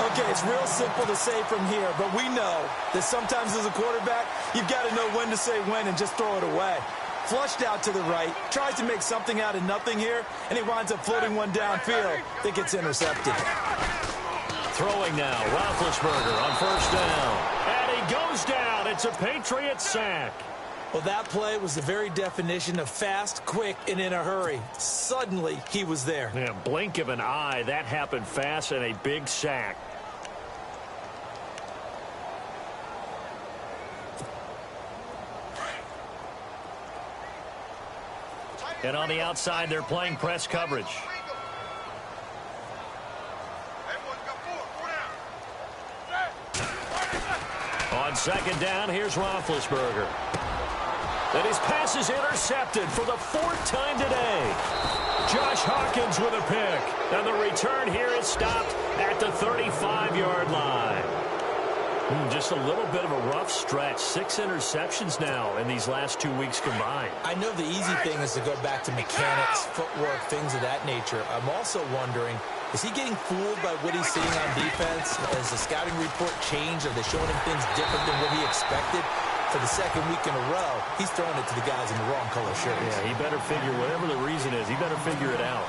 Okay, it's real simple to say from here, but we know that sometimes as a quarterback, you've got to know when to say when and just throw it away. Flushed out to the right, tries to make something out of nothing here, and he winds up floating one downfield that gets intercepted. Throwing now, Roethlisberger on 1st down. And he goes down. It's a Patriot sack. Well, that play was the very definition of fast, quick, and in a hurry. Suddenly, he was there. Yeah, blink of an eye. That happened fast and a big sack. And on the outside, they're playing press coverage. On 2nd down, here's Roethlisberger. And his pass is intercepted for the 4th time today. Josh Hawkins with a pick. And the return here is stopped at the 35-yard line. Just a little bit of a rough stretch. 6 interceptions now in these last 2 weeks combined. I know the easy thing is to go back to mechanics, footwork, things of that nature. I'm also wondering, is he getting fooled by what he's seeing on defense? Has the scouting report changed? Are they showing him things different than what he expected? For the 2nd week in a row, he's throwing it to the guys in the wrong color shirts. Yeah, he better figure, whatever the reason is, he better figure it out.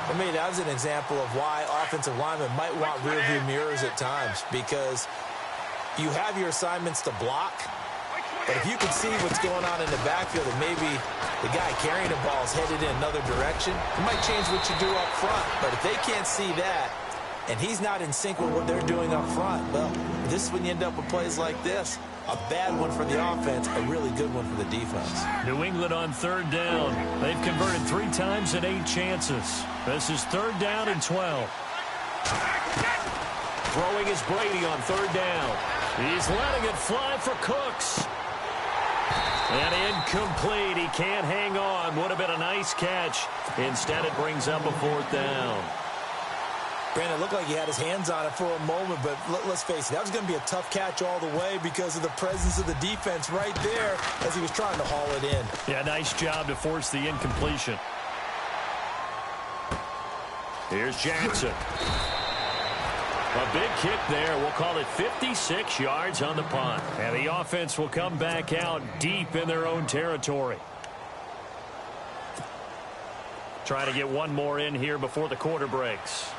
For me, that was an example of why offensive linemen might want rearview mirrors at times, because you have your assignments to block, but if you can see what's going on in the backfield and maybe the guy carrying the ball is headed in another direction, it might change what you do up front. But if they can't see that and he's not in sync with what they're doing up front, well, this is when you end up with plays like this. A bad one for the offense, a really good one for the defense. New England on 3rd down. They've converted 3 times in 8 chances. This is 3rd down and 12. Throwing is Brady on 3rd down. He's letting it fly for Cooks. And incomplete. He can't hang on. Would have been a nice catch. Instead, it brings up a 4th down. Brandon, it looked like he had his hands on it for a moment, but let's face it, that was going to be a tough catch all the way because of the presence of the defense right there as he was trying to haul it in. Yeah, nice job to force the incompletion. Here's Jackson. A big kick there. We'll call it 56 yards on the punt. And the offense will come back out deep in their own territory. Trying to get one more in here before the quarter breaks.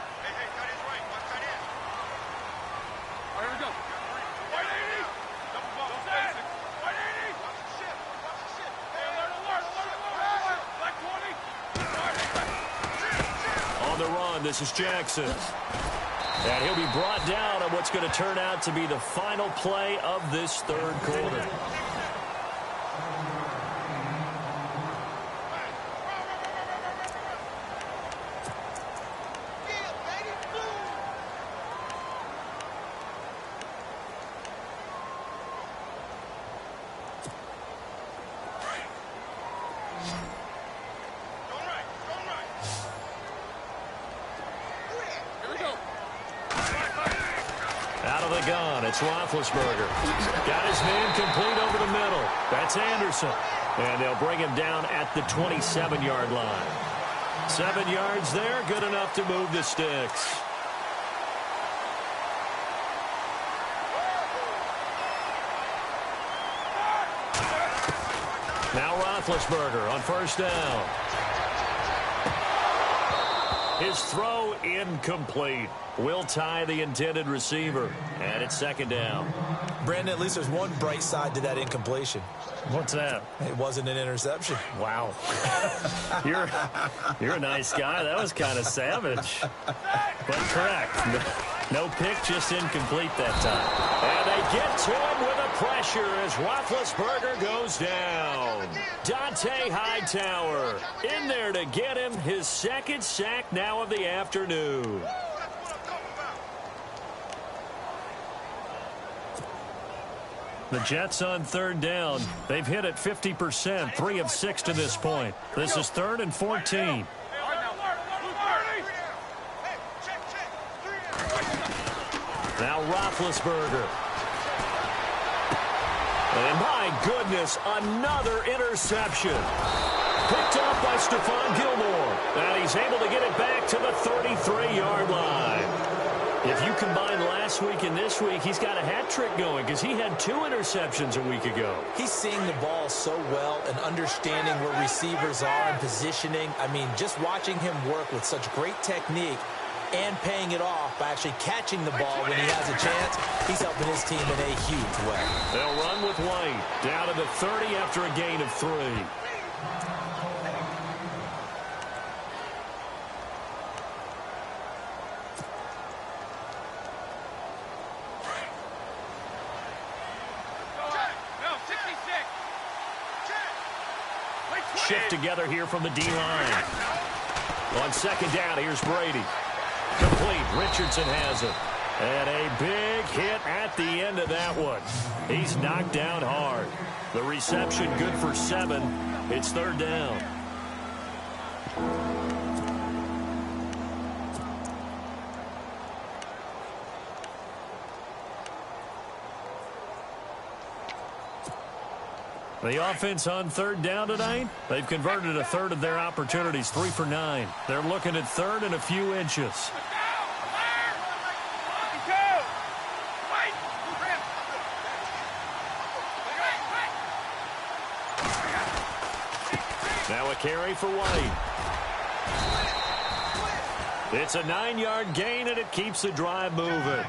On the run, this is Jackson. And he'll be brought down on what's going to turn out to be the final play of this third quarter. It's Roethlisberger. Got his man complete over the middle. That's Anderson. And they'll bring him down at the 27-yard line. 7 yards there, good enough to move the sticks. Now Roethlisberger on first down. His throw incomplete. Will tie the intended receiver. And it's second down. Brandon, at least there's one bright side to that incompletion. What's that? It wasn't an interception. Wow. You're a nice guy. That was kind of savage. But correct. No pick, just incomplete that time. And they get to him with a pressure as Roethlisberger goes down. Dante Hightower in there to get him his second sack now of the afternoon. The Jets on third down. They've hit it 50%, 3 of 6 to this point. This is 3rd and 14. Now Roethlisberger. And my goodness, another interception. Picked up by Stephon Gilmore. And he's able to get it back to the 33-yard line. If you combine last week and this week, he's got a hat trick going because he had 2 interceptions a week ago. He's seeing the ball so well and understanding where receivers are and positioning. I mean, just watching him work with such great technique and paying it off by actually catching the ball when he has a chance, he's helping his team in a huge way. They'll run with White down to the 30 after a gain of 3. Shift together here from the D-line. On second down, here's Brady. Complete. Richardson has it. And a big hit at the end of that one. He's knocked down hard. The reception good for 7. It's third down. The offense on third down tonight, they've converted a third of their opportunities, 3 for 9. They're looking at third and a few inches. Now a carry for White. It's a 9-yard gain, and it keeps the drive moving.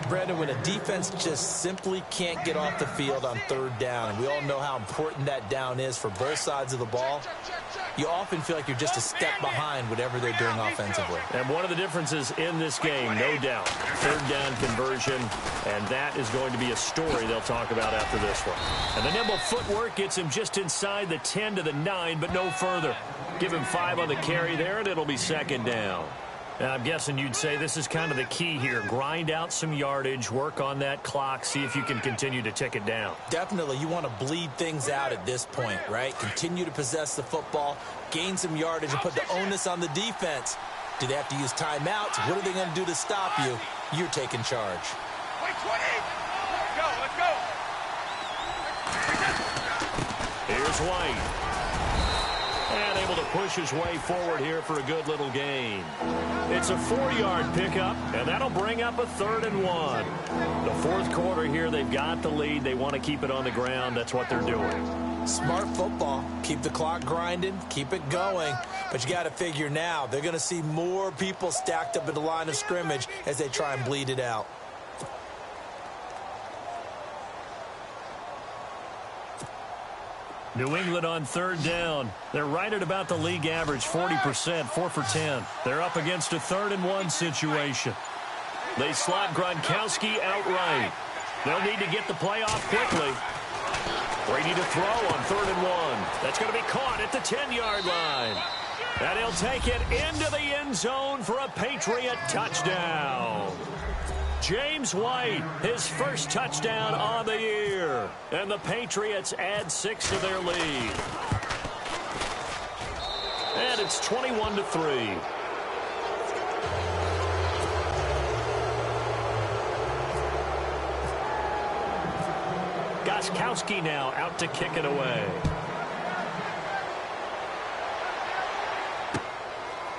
Brandon, when a defense just simply can't get off the field on third down, and we all know how important that down is for both sides of the ball, you often feel like you're just a step behind whatever they're doing offensively. And one of the differences in this game, no doubt, third down conversion, and that is going to be a story they'll talk about after this one. And the nimble footwork gets him just inside the 10 to the 9, but no further. Give him 5 on the carry there, and it'll be second down. And I'm guessing you'd say this is kind of the key here. Grind out some yardage, work on that clock, see if you can continue to tick it down. Definitely. You want to bleed things out at this point, right? Continue to possess the football, gain some yardage, and put the onus on the defense Do they have to use timeouts? What are they going to do to stop you? You're taking charge. Wait, 20! Let's go! Here's White. And able to push his way forward here for a good little gain. It's a 4-yard pickup, and that'll bring up a 3rd and 1. The fourth quarter here, they've got the lead. They want to keep it on the ground. That's what they're doing. Smart football. Keep the clock grinding. Keep it going. But you got to figure now, they're going to see more people stacked up at the line of scrimmage as they try and bleed it out. New England on 3rd down. They're right at about the league average, 40%, 4 for 10. They're up against a 3rd and 1 situation. They slot Gronkowski outright. They'll need to get the play off quickly. Brady to throw on 3rd and 1. That's going to be caught at the 10-yard line. And he'll take it into the end zone for a Patriot touchdown. James White, his first touchdown on the year. And the Patriots add 6 to their lead. And it's 21-3. Gostkowski now out to kick it away.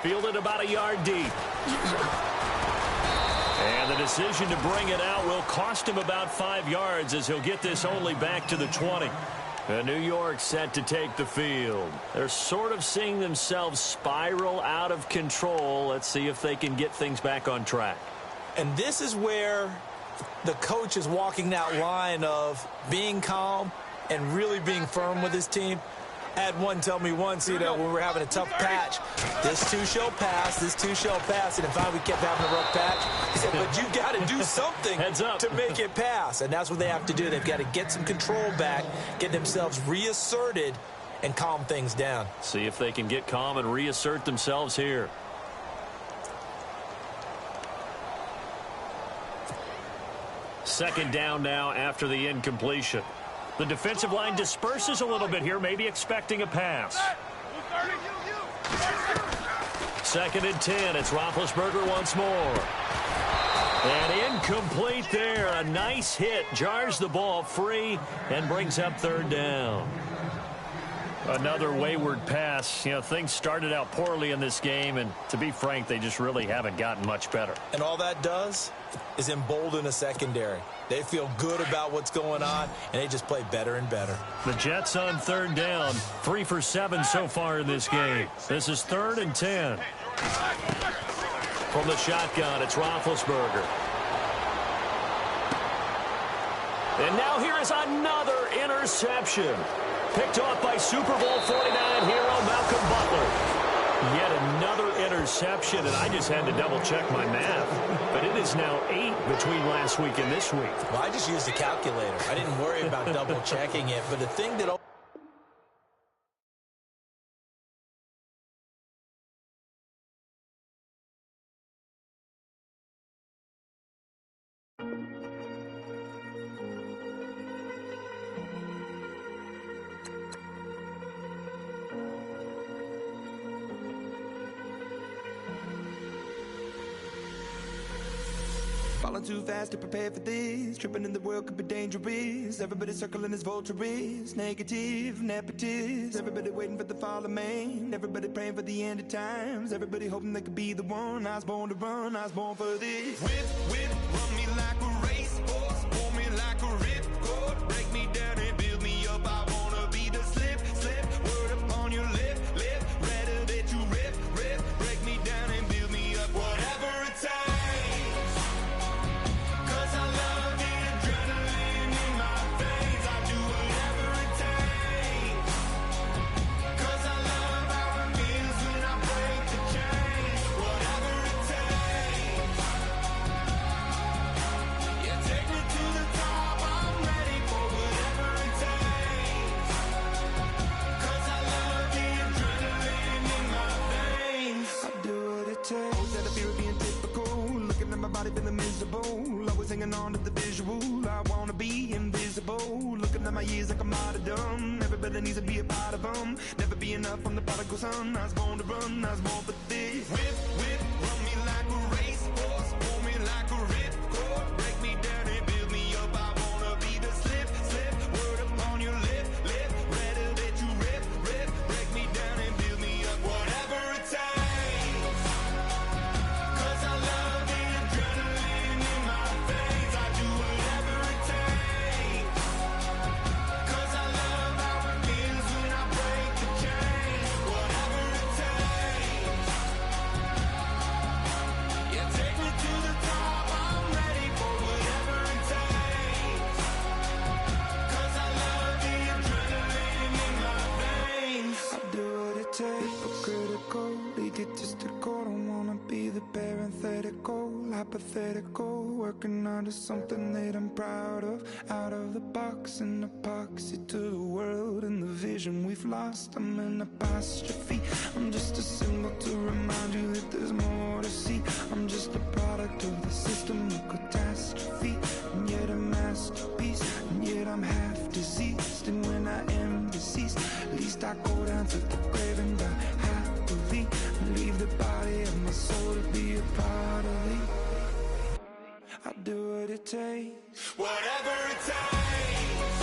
Fielded about a yard deep. And the decision to bring it out will cost him about 5 yards as he'll get this only back to the 20. And New York set to take the field. They're sort of seeing themselves spiral out of control. Let's see if they can get things back on track. And this is where the coach is walking that line of being calm and really being firm with his team. I had one tell me once, when we were having a tough patch, this too shall pass, this too shall pass. And finally we kept having a rough patch. He said, but you got to do something to make it pass. And that's what they have to do. They've got to get some control back, get themselves reasserted, and calm things down. See if they can get calm and reassert themselves here. Second down now after the incompletion. The defensive line disperses a little bit here, maybe expecting a pass. 2nd and 10. It's Roethlisberger once more. And incomplete there. A nice hit. Jars the ball free and brings up 3rd down. Another wayward pass. Things started out poorly in this game, and to be frank, they just really haven't gotten much better. And all that does is embolden a secondary. They feel good about what's going on, and they just play better and better. The Jets on 3rd down. 3 for 7 so far in this game. This is 3rd and 10. From the shotgun, it's Roethlisberger. And now here is another interception. Picked off by Super Bowl 49 hero Malcolm Butler. Yet another interception, and I just had to double-check my math. But it is now 8 between last week and this week. Well, I just used the calculator. I didn't worry about double-checking it. But the thing that... Falling too fast to prepare for this. Tripping in the world could be dangerous. Everybody circling as vultures. Negative, nepotist. Everybody waiting for the fall of man. Everybody praying for the end of times. Everybody hoping they could be the one. I was born to run, I was born for this. Whip, run me like a racehorse. Pull me like a ripcord. Break me down and build me up. I wanna be the slip. Word upon your lip. Rather that you rip. Break me down and build me up. Whatever it takes. Feeling miserable, always hanging on to the visual. I wanna be invisible, looking at my years like a martyrdom. Everybody needs to be a part of them. Never be enough from the prodigal son. I was born to run, I was born for this. Whip, hypothetical, working onto something that I'm proud of. Out of the box, an epoxy to the world and the vision we've lost. I'm an apostrophe, I'm just a symbol to remind you that there's more to see. I'm just a product of the system of catastrophe, and yet a masterpiece, and yet I'm half diseased. And when I am deceased, at least I go down to the grave and die happily, and leave the body of my soul to be a part of me. I do what it takes, whatever it takes,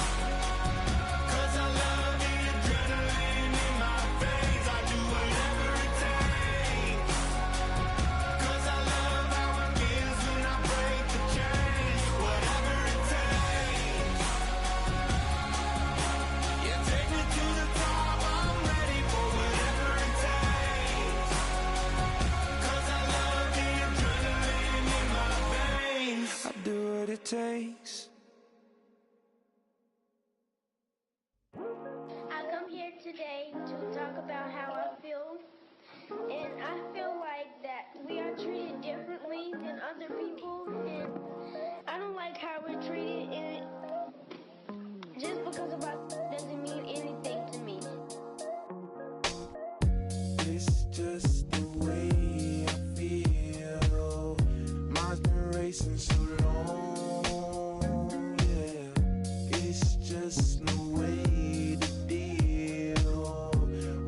'cause I love the adrenaline in my veins. I do whatever it takes, 'cause I love how it feels when I break the chains. Whatever it takes, yeah, take me to the top, I'm ready for whatever it takes, 'cause I love the adrenaline in my veins. I do what it takes. I come here today to talk about how I feel, and I feel like that we are treated differently than other people, and I don't like how we're treated, and just because of us doesn't mean anything to me. It's just the way I feel. Mine's been racing so long, yeah. It's just no way to deal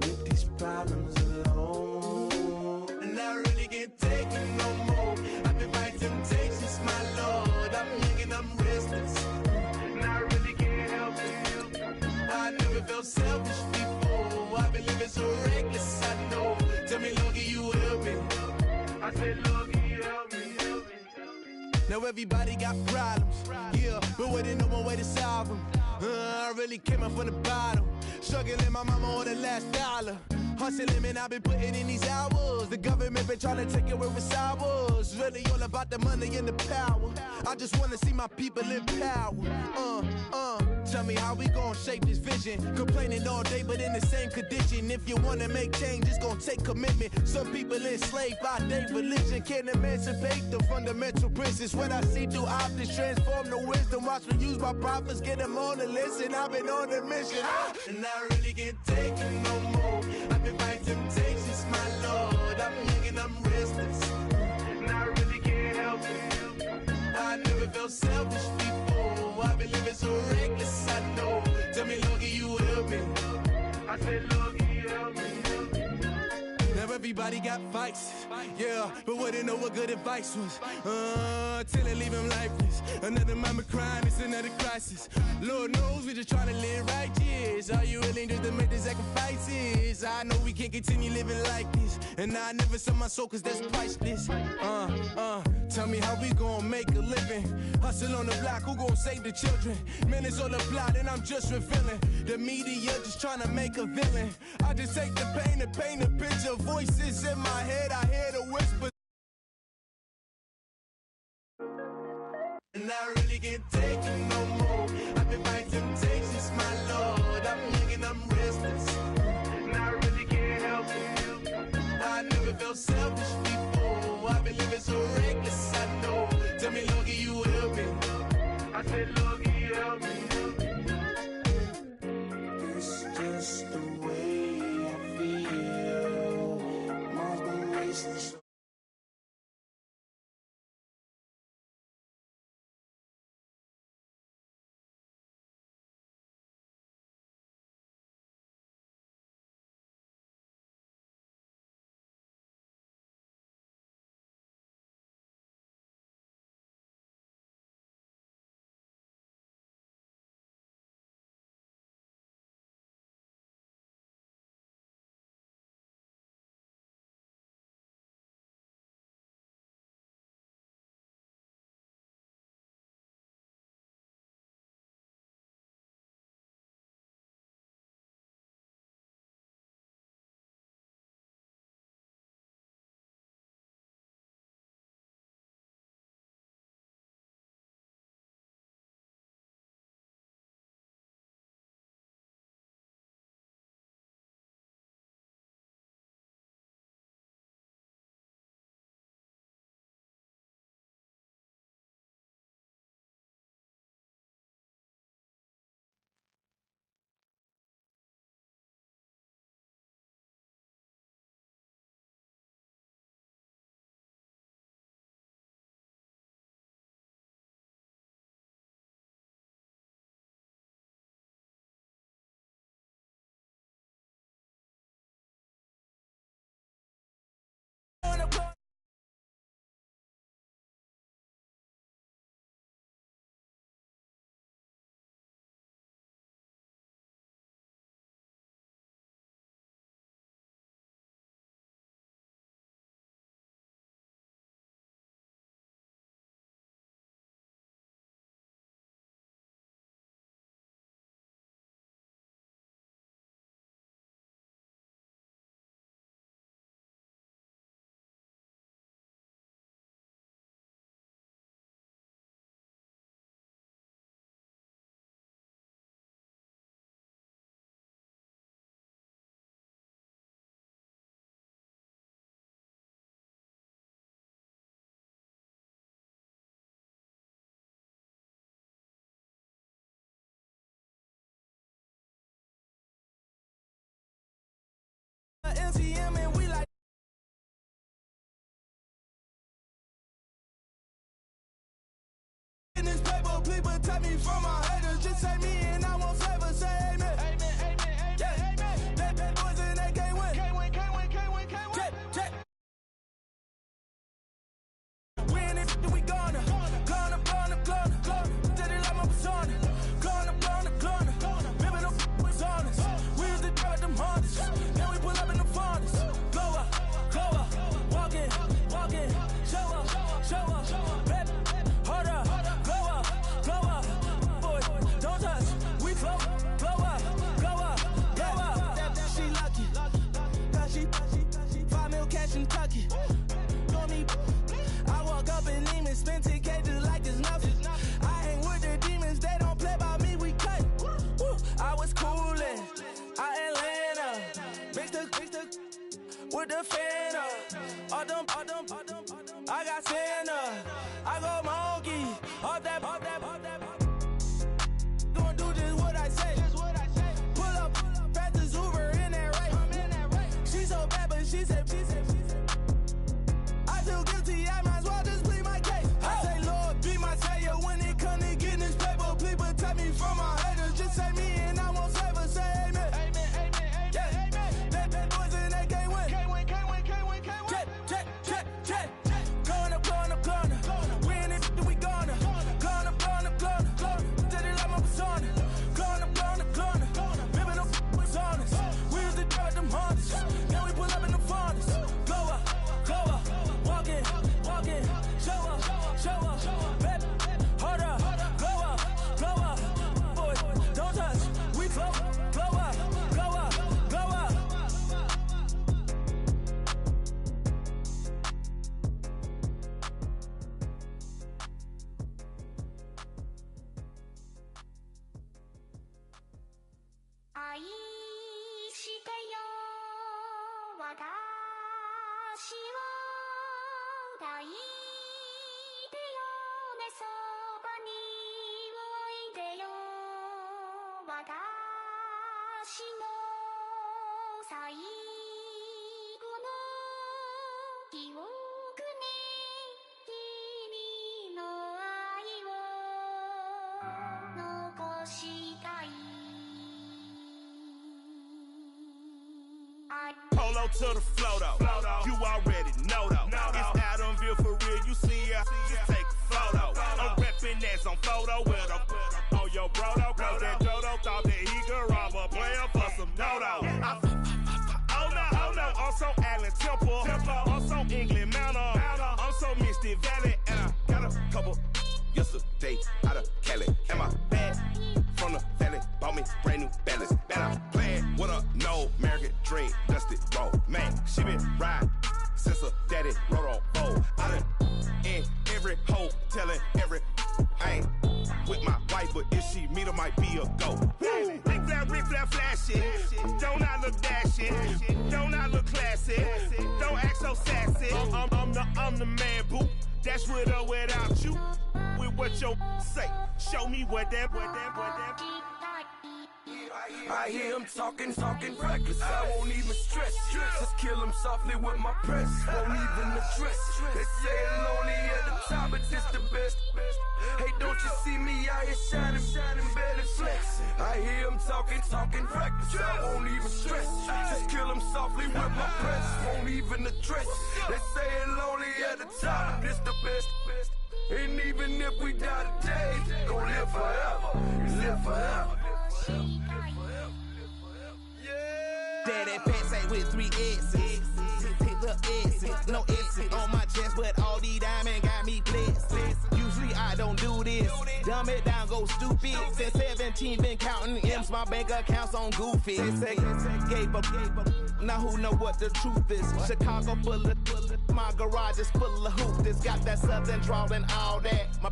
with these problems alone. And I really can't take it no more. I've been fighting temptations, my Lord. I'm young and I'm restless, and I really can't help it. I never felt selfish before. I've been living so reckless, I know. Tell me, Lord, can you help me? I said, Lord, can you help me? Now everybody got problems, yeah, but waiting no one way to solve them. I really came up from the bottom, struggling my mama on the last dollar. Hustling, man, I've been putting in these hours. The government been trying to take away what's ours. Really all about the money and the power. I just wanna see my people in power. Tell me how we gon' shape this vision. Complaining all day, but in the same condition. If you wanna make change, it's gon' take commitment. Some people enslaved by their religion can't emancipate the fundamental principles. What I see through optics transform the wisdom. Watch me use my prophets, get them on the list, and I've been on a mission. And I really can't take it no more. I've been fighting temptations, my Lord. I'm young and I'm restless, and I really can't help it. I never felt selfish before. I've been living so reckless, I know. Tell me, Lord, can you help me? I said, Lord, can you help me? Now everybody got vices, yeah, but wouldn't know what good advice was. Till it leave him lifeless. Another mama crime, it's another crisis. Lord knows we just trying to live righteous. Are you willing just to make the sacrifices? I know we can't continue living like this, and I never sell my soul cause that's priceless. Tell me how we gon' make a living. Hustle on the block, who gon' save the children? Man, it's all a plot and I'm just revealing. The media just trying to make a villain. I just take the pain and paint a picture. Voices in my head, I hear the whisper. And I really can't take it no more. I've been fighting temptations, my Lord. I'm young and I'm restless, and I really can't help it. I never felt selfish before. I've been living so reckless, I know. Tell me, Lord, can you help me? I said, Lord, can you help me? It's just the way I feel. Mine's been racing protect me from my haters. Just say me and I won't flavor. Say amen. Amen, amen, amen, amen. They boys and they can't win. Can't win, can't win, can't win, can't win. Check. Win it, we gonna. Did it like my persona. Gonna. Remember them was honest. We used to drag them hardest. Now we pull up in the farthest. Go up. Walk in. Show up. Rep. Hold up. Go up. Boys, don't touch. We flow up. She lucky. Cause she 5 mil cash in Kentucky. Know me. I walk up in demons, spend 10K just like it's nothing. I hang with the demons, they don't play by me, we cut. I was coolin', Atlanta, mixed with the Fanta. All them, I got Santa, I go monkey, all that. Gonna do just what I say. Pull up, fast as Uber in that race. She so bad, but she said. I feel guilty, I might as well just plead my case. I say, Lord, be my savior when it comes to getting this paper. Please protect me from my haters. Just say me and I won't flavor. Say amen. Amen. They boys and they can't win. Can't win. Check. Gonna. Win it, we gonna. Gonna. Did it like my persona. Gonna. Remember them was honest. We used to drag them hardest. Now we pull up in the farthest. Go up. Walk in. Show up. Rep. Hold up. Go up. Boys, don't touch. We flow up. Polo to the flow though. You already know though. It's Adamville for real. You see ya, just take a photo. I'm reppin' as on photo with a on your brodo. Cause that Dodo thought that he could rob a player for some dodo. Oh no, I'm so Allen Temple. I'm so England Mountain. I'm so Misty Valley. And I got a couple yesterday out of Cali. Am I bad? From the valley, bought me brand new balance. And I'm playing with a no American dream, dusted road. Man, she been riding since her daddy rode on bold. I done in every hole, telling every I ain't with my wife, but if she meet her, might be a go. Rick flap flashing. Don't I look dashing? Don't I look classy? Don't act so sassy. I'm the man, boo. That's with or without you. With what your say. Show me what that. I hear him talking reckless. I won't even stress. Just kill him softly with my press. Won't even address. They say it's lonely at the top, but this the best. Hey, don't you see me out here shining, belly flex? I hear him talking reckless. I won't even stress. Just kill him softly with my press. Won't even address. They say it's lonely at the top, but this the best. And even if we die today, gon' live forever. Daddy pants ain't with 3 S's. Pick up S's, no S's on my chest, but all these diamonds got me blessed. Usually I don't do this. Dumb it down, go stupid. Since 17, been counting M's, my bank accounts on Goofy. Say, gave up. Now who know what the truth is? Chicago full of my garage is full of hoopers. Got that southern drawl and all that. My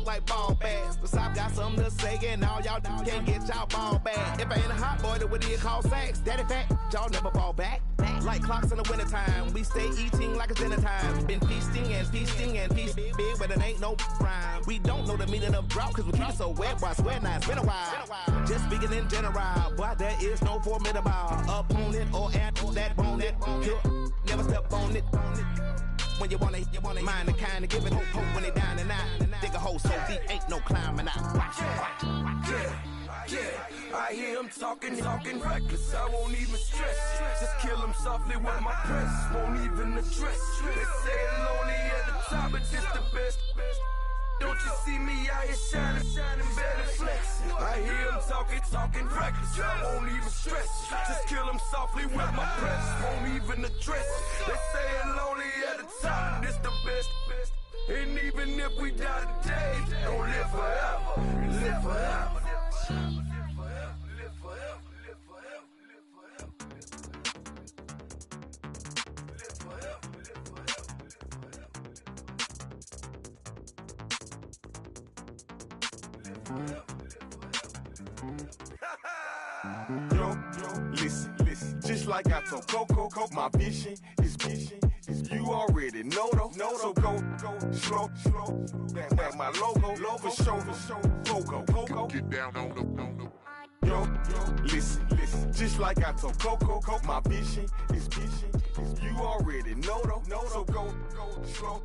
like ball bags. The South got something to say, and all y'all can't get y'all ball back. If I ain't a hot boy, then what do you call sacks? Daddy fat, y'all never fall back. Like clocks in the wintertime, we stay eating like it's dinner time. Been feasting and feasting big, but it ain't no rhyme. We don't know the meaning of drought, cause we keep it so wet, boy, I swear now it's been a while. Just speaking in general, boy, there is no formidable opponent or at that bone. Never step on it. when you wanna mind the kind of giving hope when they down and out. Dig a hole so deep, ain't no climbing out. Watch. Yeah, I hear him talking reckless. I won't even stress. Just kill him softly with my press. Won't even address. They say it lonely at the top, but it's the best. Don't you see me out here shining better flex? I hear him talking reckless. I won't even stress. Just kill him softly with my press. Won't even address. They say it lonely at the top, but it's the best. And even if we die today, don't live forever. Live forever. Yo, listen, just like I told Coco, my vision is you already know though. So go slow, back my logo, for show, Coco. Get down on the. Yo, listen, just like I told Coco, my vision is you already know though. So go slow,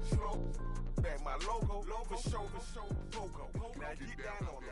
back my logo, for show, Coco. Now get down on it.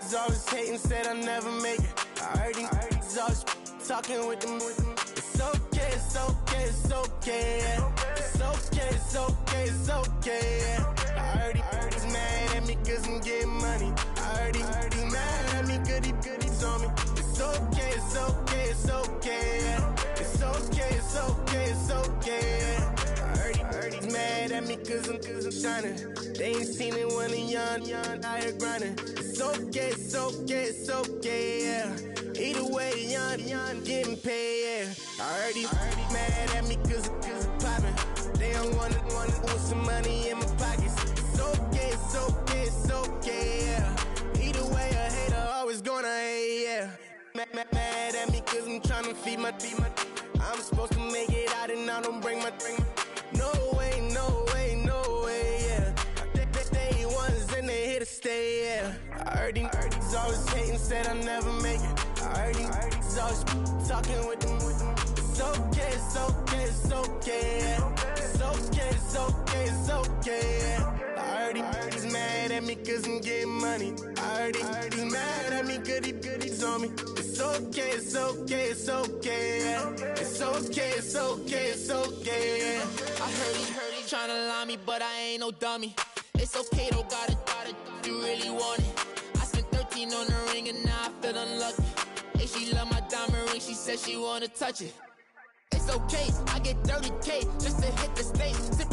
He's always hating, said I'll never make it. I heard he's always talking with them. It's okay, it's okay, it's okay. It's okay, it's okay, it's okay. I heard he's mad at me cause I'm getting money. I heard he's mad at me cause he's on me. It's okay, it's okay, it's okay. It's okay, it's okay, it's okay. I heard he's mad at me cause I'm shining. They ain't seen it when I'm young, out here grinding. It's okay, it's okay, it's okay, yeah. Either way, young, getting paid, yeah. I heard he's mad at me cause I'm poppin'. They don't wanna put some money in my pockets. It's okay, it's okay, it's okay, yeah. Either way, a hater always gonna hate, yeah. Mad at me cause I'm tryna feed my I'm supposed to make it out and I don't bring my No way, yeah. They ones and they here to stay, yeah. I heard he's always hating, said I'll never make it. I heard he's always talking with them. It's okay, it's okay, it's okay, yeah. It's okay, it's okay, it's okay, yeah. I heard he's mad at me cause I'm getting money. I heard he's mad at me cause he's on me. It's okay, it's okay, it's okay, yeah. It's okay, it's okay, it's okay, yeah. I heard he tryna lie me, but I ain't no dummy. It's okay though, got it, you really want it. I spent 13 on the ring and now I feel unlucky. Hey, she love my diamond ring, she said she wanna touch it. It's okay, I get 30K just to hit the stage. Sip,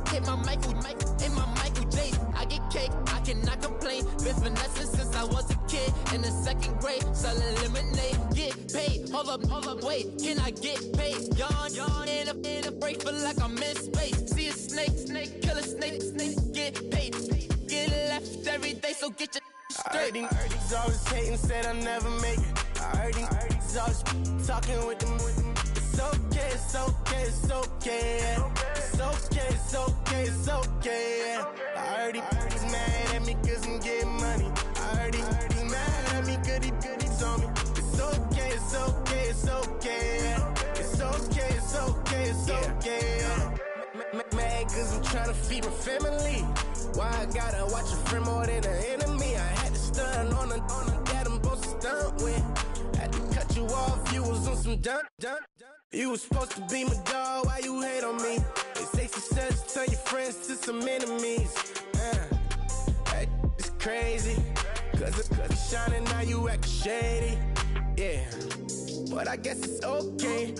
hit my Michael in my Michael J. I get cake, I cannot complain. Been finessing since I was a kid in the 2nd grade, selling lemonade. Get paid, hold up, wait, can I get paid? Yawn in a break, feel like I'm in space. See a snake, kill a snake, get paid. Get left every day, so get your straight. I heard he's always hating, said I'll never make it. I heard he's always talking with them. It's okay, it's okay, it's okay. It's okay, it's okay, it's okay. I heard he's mad at me cause I'm getting money. I heard he's mad at me cause he's on me. It's okay, it's okay, it's okay. It's okay, it's okay, it's okay. Mad cause I'm trying to feed my family. Why I gotta watch a friend more than an enemy? I had to stun on a dad I'm supposed to stunt with. Had to cut you off, you was on some dun. You was supposed to be my dog, why you hate on me? They say success turn your friends to some enemies. That is crazy. Cause it's shining, now you acting shady. Yeah, but I guess it's okay.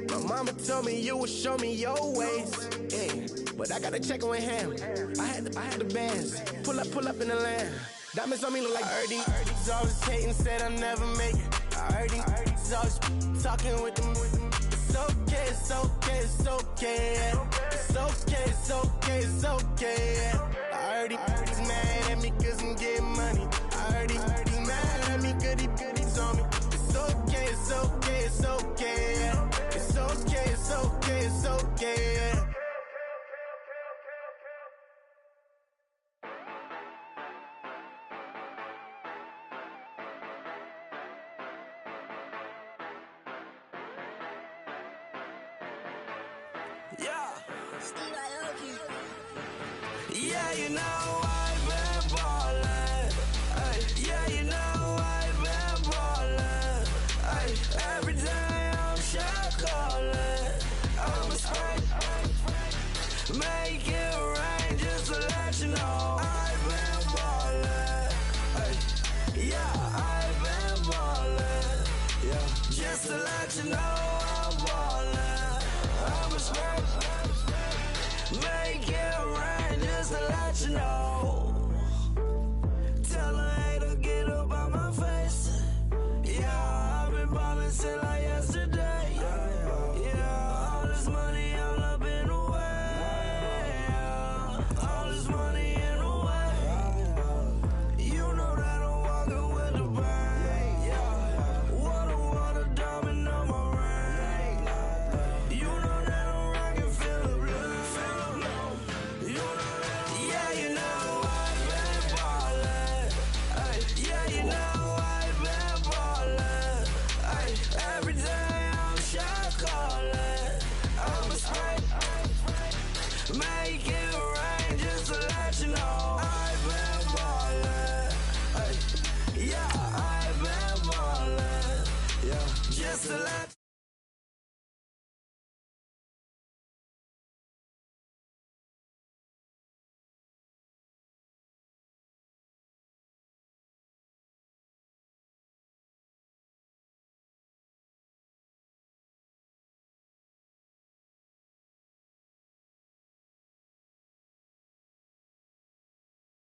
My mama told me you would show me your ways. Yeah, but I gotta check with him. I had the bands. Pull up in the land. Diamonds on me look like Erdy. He's always hating, said I'll never make it. I heard he's always talking with them. It's okay, it's okay, it's okay. It's okay, it's okay, it's okay. I heard he's mad at me cause I'm getting money. I heard he's mad at me cause he's on me. It's okay, it's okay, it's okay. It's okay, it's okay, it's okay. Yeah, you know I've been ballin'. Ay, yeah, you know I've been ballin'. Ay, every day I'm shot callin'. I'm a spray, make it rain just to let you know I've been ballin'. Ay, yeah, I've been ballin'. Yeah, just to let you know I'm ballin'. I'm a spray, make it rain just to let you know.